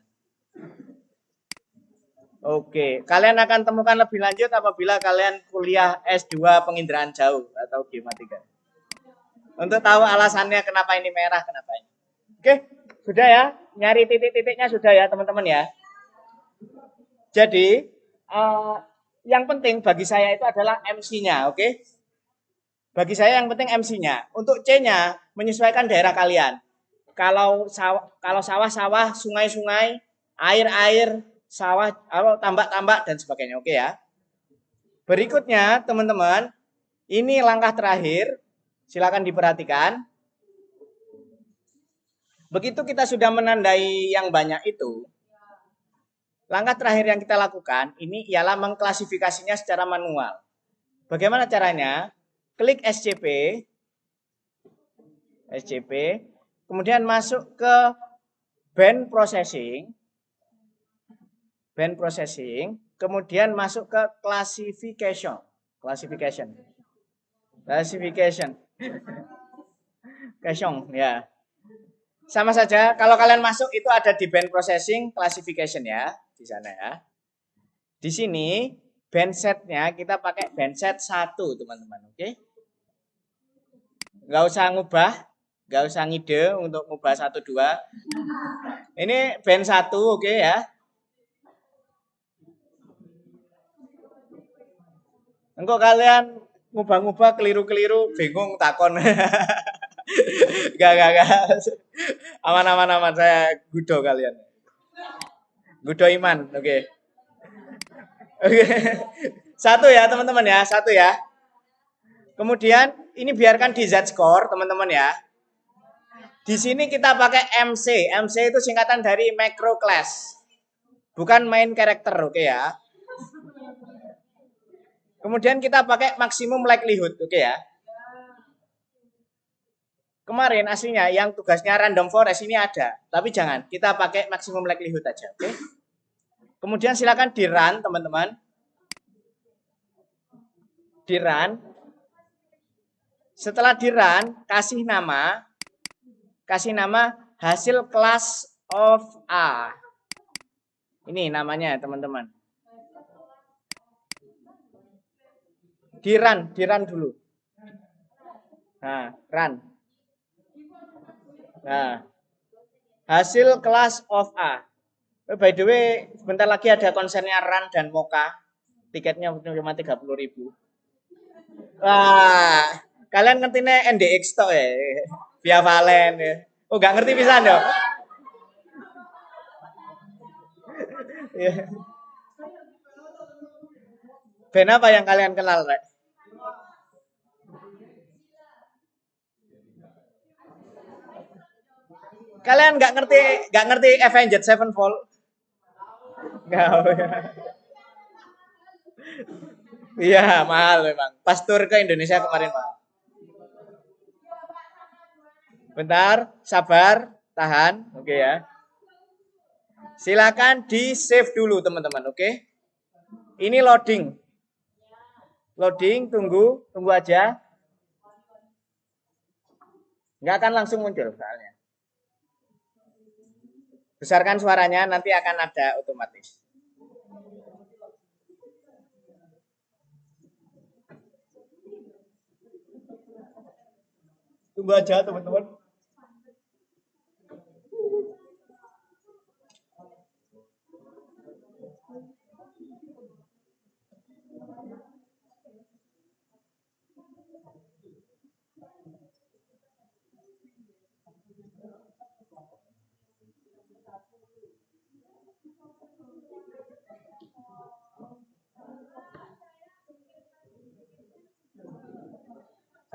Oke, kalian akan temukan lebih lanjut apabila kalian kuliah S2 penginderaan jauh atau GEMA 3. Untuk tahu alasannya kenapa ini merah, kenapa ini. Oke, sudah ya, nyari titik-titiknya sudah ya teman-teman ya. Jadi, yang penting bagi saya itu adalah MC-nya, oke? Bagi saya yang penting MC-nya. Untuk C-nya menyesuaikan daerah kalian. Kalau sawah-sawah, sungai-sungai, air-air, sawah, tambak-tambak dan sebagainya. Oke ya. Berikutnya, teman-teman, ini langkah terakhir. Silakan diperhatikan. Begitu kita sudah menandai yang banyak itu, langkah terakhir yang kita lakukan ini ialah mengklasifikasinya secara manual. Bagaimana caranya? Klik SCP, kemudian masuk ke band processing, kemudian masuk ke classification. Ya. Sama saja, kalau kalian masuk itu ada di band processing, classification ya, di sana ya. Di sini band setnya kita pakai band set 1 teman-teman, oke? Nggak usah ngubah, nggak usah ngide untuk ngubah 1, 2. Ini band 1, oke ya. Engkau kalian ngubah-ngubah keliru-keliru bingung takon. Gak. Aman. Saya gudo kalian. Gudo iman, oke. Oke. 1 ya teman-teman ya, 1 ya. Kemudian ini biarkan di Z-score teman-teman ya. Di sini kita pakai MC. MC itu singkatan dari macro class. Bukan main karakter, oke ya. Kemudian kita pakai maksimum likelihood, oke ya. Kemarin aslinya yang tugasnya random forest ini ada, tapi jangan, kita pakai maximum likelihood aja, oke? Kemudian silakan di run, teman-teman. Di run. Setelah di run, kasih nama hasil class of A. Ini namanya, teman-teman. Di run dulu. Nah, run. Nah, hasil class of A. By the way, sebentar lagi ada konsernya Run dan Mocha. Tiketnya cuma 30.000. Wah, kalian ngertinya NDX tok ya? Via Valen ya. Oh, nggak ngerti pisan yo. Ya. Band apa yang kalian kenal, Rek? Kalian nggak ngerti Avenged Sevenfold? Nggak. Iya, mahal memang. Pas tur ke Indonesia kemarin mahal. Bentar, sabar, tahan, oke ya. Silakan di save dulu teman-teman, oke? Ini loading. Loading, tunggu aja. Nggak akan langsung muncul soalnya. Besarkan suaranya, nanti akan ada otomatis. Tunggu aja teman-teman.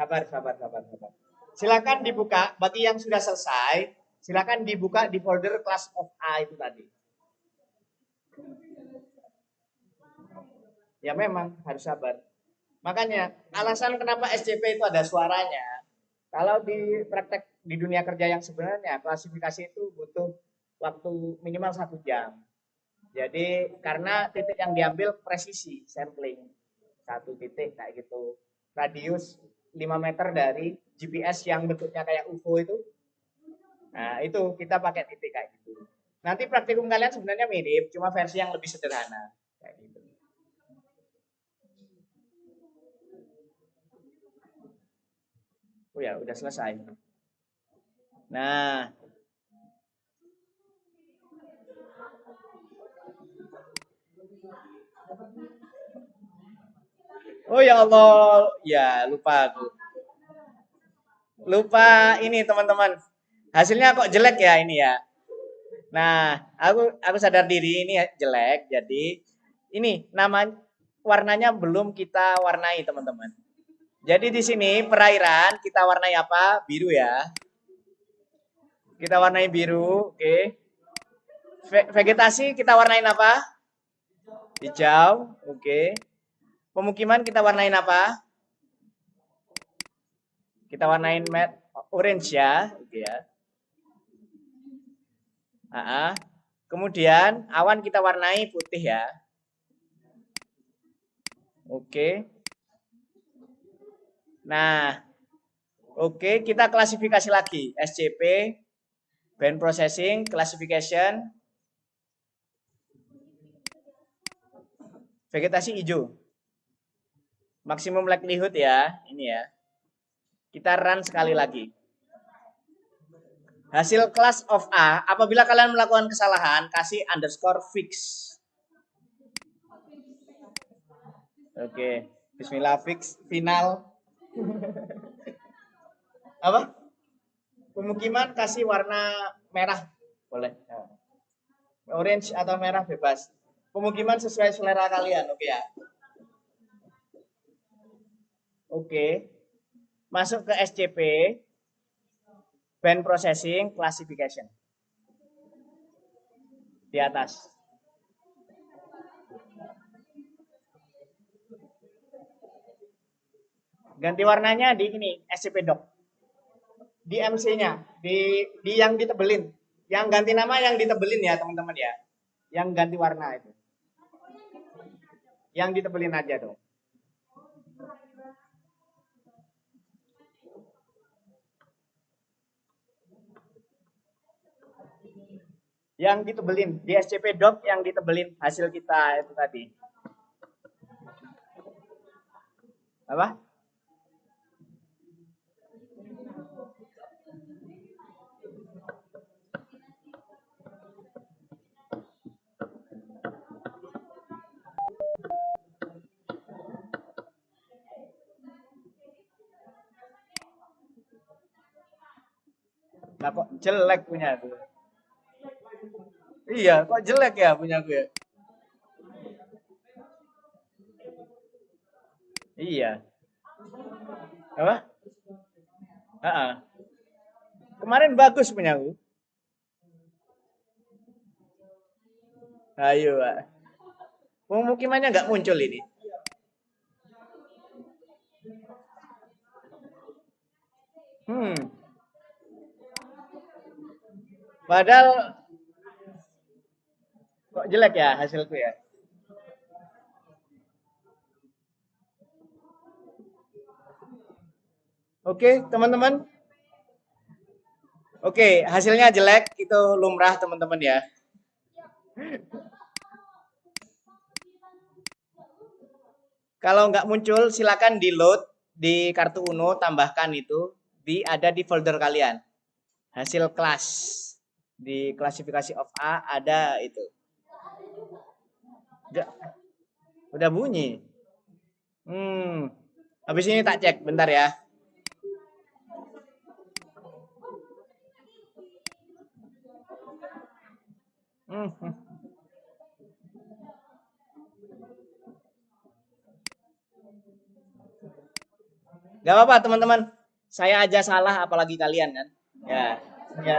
Sabar. Silakan dibuka, bagi yang sudah selesai, silakan dibuka di folder class of A itu tadi. Ya memang harus sabar. Makanya alasan kenapa SCP itu ada suaranya. Kalau di praktek di dunia kerja yang sebenarnya klasifikasi itu butuh waktu minimal 1 jam. Jadi karena titik yang diambil presisi sampling 1 titik kayak gitu. Radius 5 meter dari GPS yang bentuknya kayak UFO itu. Nah itu kita pakai titik kayak gitu. Nanti praktikum kalian sebenarnya mirip, cuma versi yang lebih sederhana kayak gitu. Oh ya, udah selesai. Nah, oh ya Allah, ya lupa aku. Lupa ini teman-teman. Hasilnya kok jelek ya ini ya. Nah, aku sadar diri ini jelek. Jadi ini nama warnanya belum kita warnai teman-teman. Jadi di sini perairan kita warnai apa? Biru ya. Kita warnai biru, oke. Vegetasi kita warnain apa? Hijau, oke. Pemukiman kita warnain apa? Kita warnain matte orange ya, oke ya. Kemudian awan kita warnai putih ya. Oke. Nah, oke, kita klasifikasi lagi. SCP, band processing, classification, vegetasi hijau. Maksimum likelihood ya, ini ya. Kita run sekali lagi. Hasil class of A, apabila kalian melakukan kesalahan, kasih underscore fix. Oke, bismillah fix, final. Apa? Pemukiman kasih warna merah, boleh. Orange atau merah bebas. Pemukiman sesuai selera kalian, oke ya. Oke. Masuk ke SCP, band processing, classification. Di atas. Ganti warnanya di ini, SCP doc. di MC-nya, di yang ditebelin. Yang ganti nama yang ditebelin ya, teman-teman ya. Yang ganti warna itu. Yang ditebelin aja dong. Yang ditebelin di SCP Doc, yang ditebelin hasil kita itu tadi. Apa? Nah kok jelek punya tuh. Iya, kok jelek ya punya gue. Iya. Apa? Kemarin bagus punya gue. Ayo, Pak. Pemukimannya nggak muncul ini. Padahal kok jelek ya hasilku ya. Oke, teman-teman. Oke, hasilnya jelek itu lumrah teman-teman ya. Kalau nggak muncul, silakan di load di kartu Uno, tambahkan itu ada di folder kalian. Hasil kelas di klasifikasi of A ada itu. Udah bunyi. Habis ini tak cek bentar ya. Gak apa-apa teman-teman. Saya aja salah apalagi kalian kan. Ya. Ya.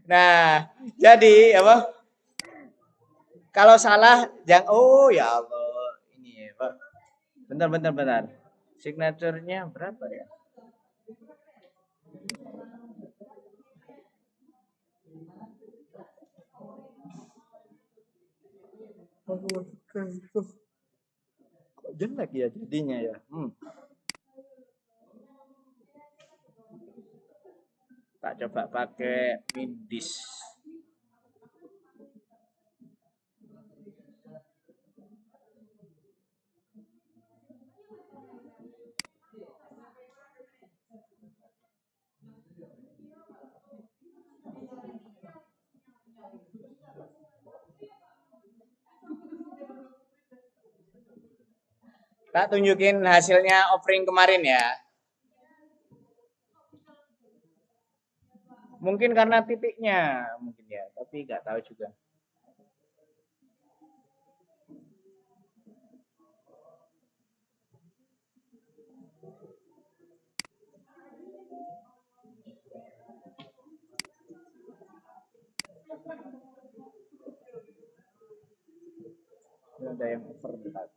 Nah, jadi apa? Kalau salah jangan ya Allah. Ini ya, Pak. Bentar. Signaturenya berapa ya? Kok jelek ya jadinya ya? Tak coba pakai Mindis. Tak tunjukin hasilnya offering kemarin ya. Mungkin karena titiknya, mungkin ya, tapi nggak tahu juga. Ada yang over bentar.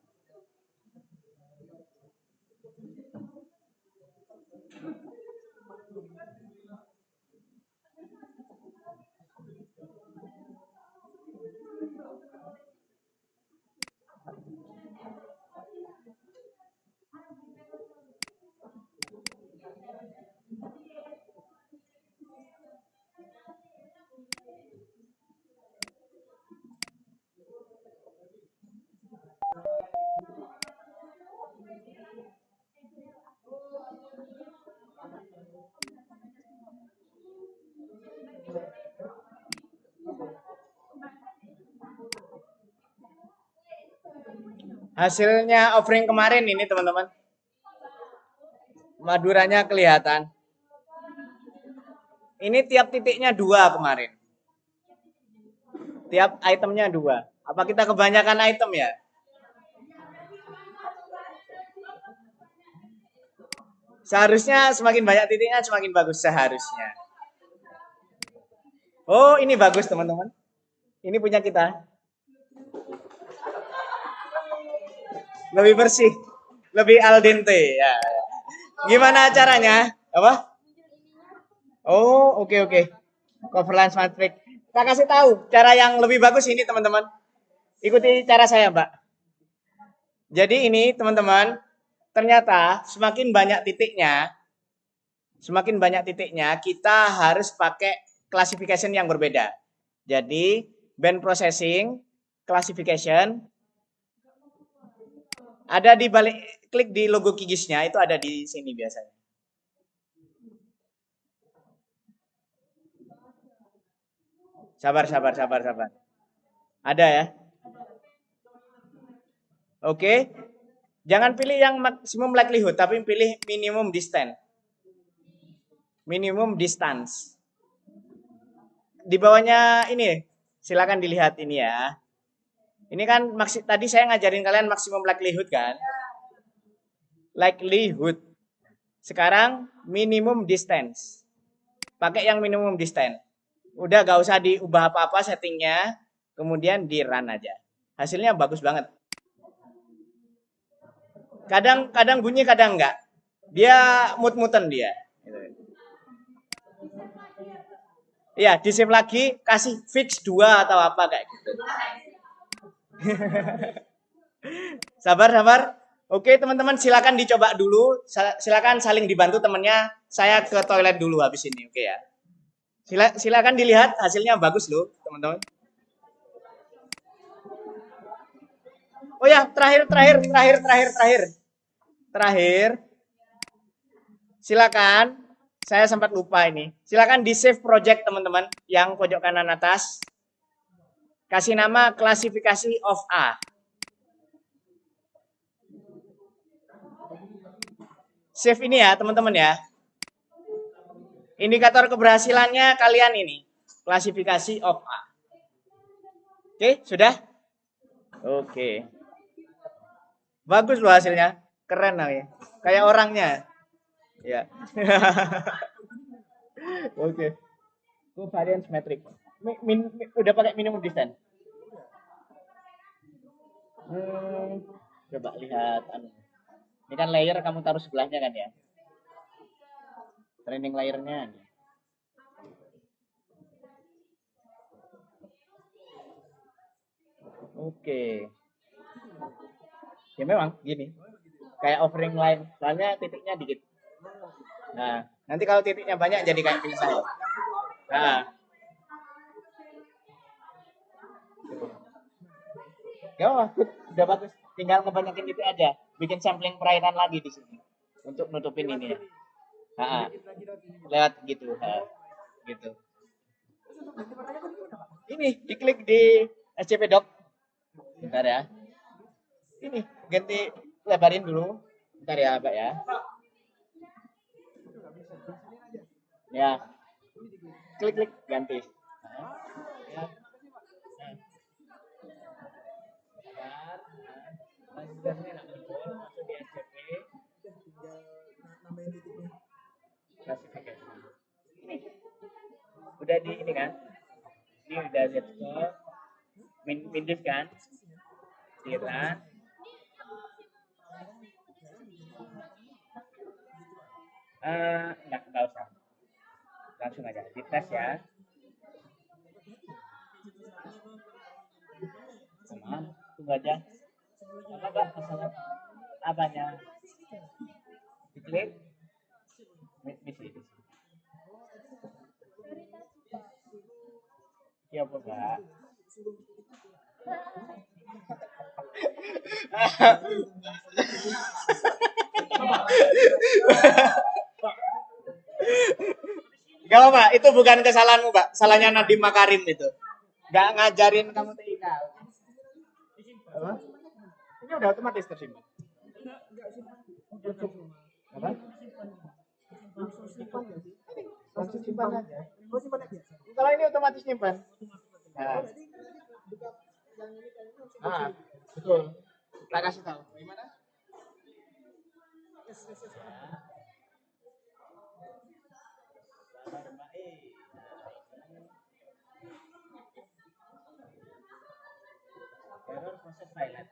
Hasilnya offering kemarin ini teman-teman. Maduranya kelihatan. Ini tiap titiknya 2 kemarin. Tiap itemnya 2. Apa kita kebanyakan item ya? Seharusnya semakin banyak titiknya semakin bagus seharusnya. Oh, ini bagus teman-teman. Ini punya kita. Lebih bersih, lebih al dente ya. Gimana caranya? Apa? Oh, oke. Coverline Smart Trick. Kita kasih tahu cara yang lebih bagus ini, teman-teman. Ikuti cara saya, Mbak. Jadi ini, teman-teman, ternyata semakin banyak titiknya, kita harus pakai classification yang berbeda. Jadi, band processing, classification, ada di balik, klik di logo Kigisnya, itu ada di sini biasanya. Sabar. Ada ya? Oke. Jangan pilih yang maksimum likelihood, tapi pilih minimum distance. Minimum distance. Di bawahnya ini, silakan dilihat ini ya. Ini kan tadi saya ngajarin kalian maksimum likelihood kan? Likelihood. Sekarang minimum distance. Pakai yang minimum distance. Udah gak usah diubah apa-apa settingnya. Kemudian di run aja. Hasilnya bagus banget. Kadang bunyi, kadang enggak. Dia mut-mutan dia. Iya, di save lagi, kasih fix 2 atau apa kayak gitu. Sabar. Oke, teman-teman silakan dicoba dulu. Silakan saling dibantu temennya. Saya ke toilet dulu habis ini, oke ya. Silakan dilihat hasilnya bagus loh, teman-teman. Oh ya, terakhir. Silakan. Saya sempat lupa ini. Silakan di save project teman-teman yang pojok kanan atas. Kasih nama klasifikasi of A. Save ini ya, teman-teman ya. Indikator keberhasilannya kalian ini. Klasifikasi of A. Oke, sudah? Oke. Bagus loh hasilnya. Keren lah ya. Kayak orangnya. Ya. Oke. Covariance metric. Udah pakai minimum distance? Coba lihat. Ini kan layer kamu taruh sebelahnya kan ya. Training layernya. Oke. Ya memang gini. Kayak offering line. Soalnya titiknya dikit. Nah, nanti kalau titiknya banyak jadi kayak pilih saya. Nah. Ya, udah bagus. Tinggal ngebanyakin titik aja. Bikin sampling perairan lagi di sini. Untuk nutupin ini ya. Nah, lewat gitu. Nah, gitu. Ini diklik di SCP Doc. Bentar ya. Ini ganti lebarin dulu. Bentar ya, Pak ya. Ya. Klik ganti. Ya. Udah di ini kan? Ini udah Z-score. Mindis kan? Tiran. Enggak usah. Langsung aja dites ya. Sama, tunggu aja. Apa masalah? Apanya? Diklik. Misi. Ya apa enggak? Gak apa, itu bukan kesalahanmu, Pak. Salahnya Nadiem Makarim itu. Gak ngajarin kamu TIK. Apa? Ini udah otomatis tersimpan. Apa? Langsung simpan aja. Kalau ini otomatis simpan. Nah, betul. Kita kasih tahu. Gimana? Error proses silent.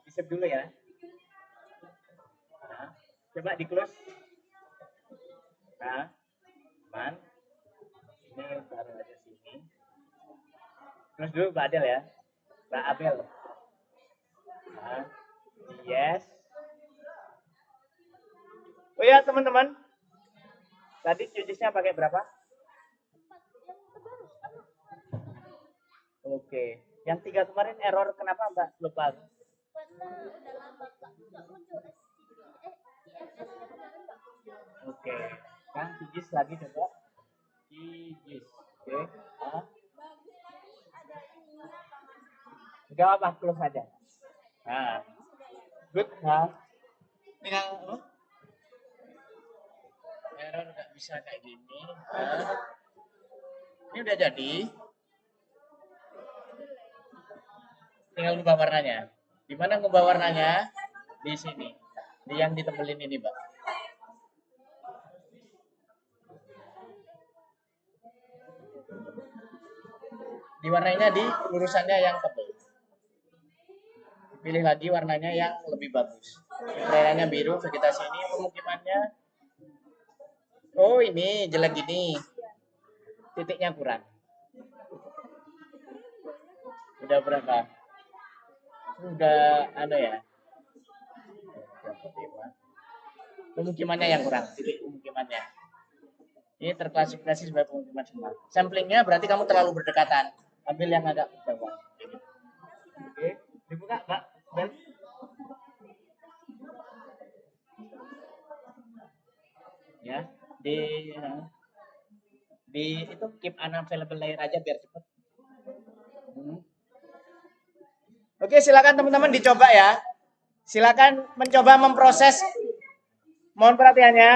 Di save dulu ya. Nah, coba di close. Nah, teman, ini taruh aja sini. Terus dulu Mbak Adel ya, Mbak Abel. Nah, yes. Oh ya teman-teman, tadi QGIS-nya pakai berapa? Oke, yang 3 kemarin error kenapa Mbak? Lupa. Oke, kan QGIS lagi coba. QGIS, oke. Nah, udah apa? Close aja. Nah, good. Nah, tinggal error nggak bisa kayak gini. Nah, ini udah jadi. Tinggal ubah warnanya. Di mana ngubah warnanya? Di sini. Di yang ditebelin ini, Mbak. Diwarnainya di lurusannya yang tebal. Pilih lagi warnanya yang lebih bagus. Warnanya biru, vegetasi ini pemukimannya. Oh, ini jelek gini. Titiknya kurang. Udah berapa? Udah ada ya. Pemukimannya yang kurang, titik pemukimannya. Ini terklasifikasi sebagai pemukiman semua. Samplingnya berarti kamu terlalu berdekatan. Ambil yang agak jauh. Oke, dibuka, Mbak. Bel. Ya, di itu keep unavailable layer aja biar cepat. Oke, silakan teman-teman dicoba ya. Silakan mencoba memproses. Mohon perhatiannya.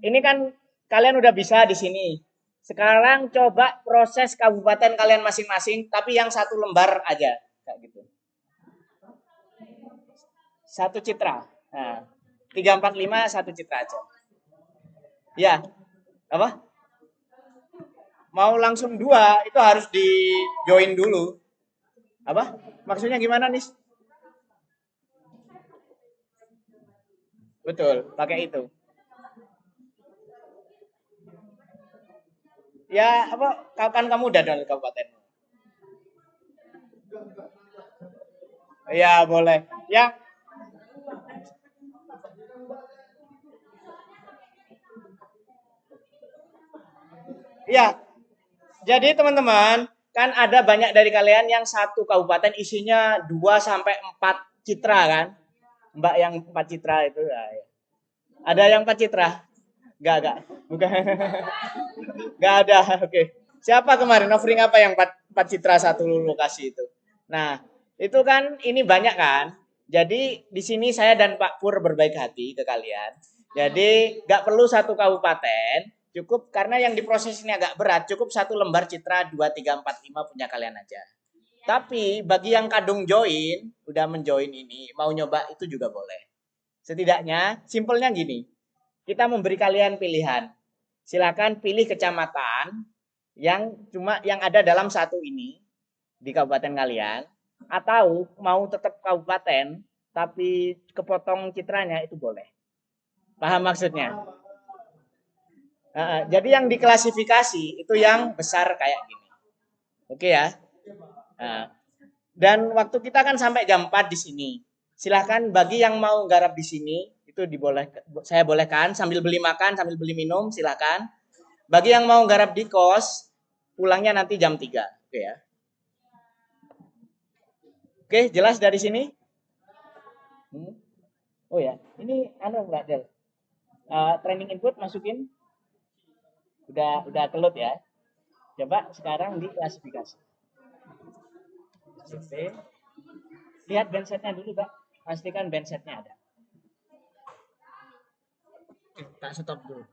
Ini kan kalian udah bisa di sini. Sekarang coba proses kabupaten kalian masing-masing, tapi yang satu lembar aja, kayak gitu. Satu citra. Nah, 345 satu citra aja. Ya, apa? Mau langsung 2 itu harus di join dulu. Apa? Maksudnya gimana nih? Betul, pakai itu. Ya, apa? Kapan kamu udah download kabupaten? Ya, boleh. Ya. Ya. Jadi teman-teman, kan ada banyak dari kalian yang satu kabupaten isinya 2 sampai 4 citra kan? Mbak yang 4 citra itu ya. Ada yang 4 citra? Enggak. Bukan. Enggak ada. Oke. Siapa kemarin offering apa yang 4 citra satu lokasi itu? Nah, itu kan ini banyak kan? Jadi di sini saya dan Pak Pur berbaik hati ke kalian. Jadi nggak perlu satu kabupaten, cukup karena yang diproses ini agak berat, cukup satu lembar citra 2, 3, 4, 5 punya kalian aja. Tapi bagi yang kadung join, udah menjoin ini, mau nyoba itu juga boleh. Setidaknya simpelnya gini, kita memberi kalian pilihan. Silakan pilih kecamatan yang ada dalam satu ini di kabupaten kalian, atau mau tetap kabupaten tapi kepotong citranya itu boleh. Paham maksudnya? Jadi yang diklasifikasi itu yang besar kayak gini. Oke ya. Dan waktu kita kan sampai jam 4 di sini. Silahkan bagi yang mau garap di sini itu saya bolehkan sambil beli makan, sambil beli minum, silahkan. Bagi yang mau garap di kos, pulangnya nanti jam 3. Oke ya. Oke, jelas dari sini? Oh ya, ini Mbak Del. Training input masukin. Udah kelut ya. Coba sekarang di klasifikasi. Lihat bandsetnya dulu, Pak. Pastikan bandsetnya ada. Tak stop dulu.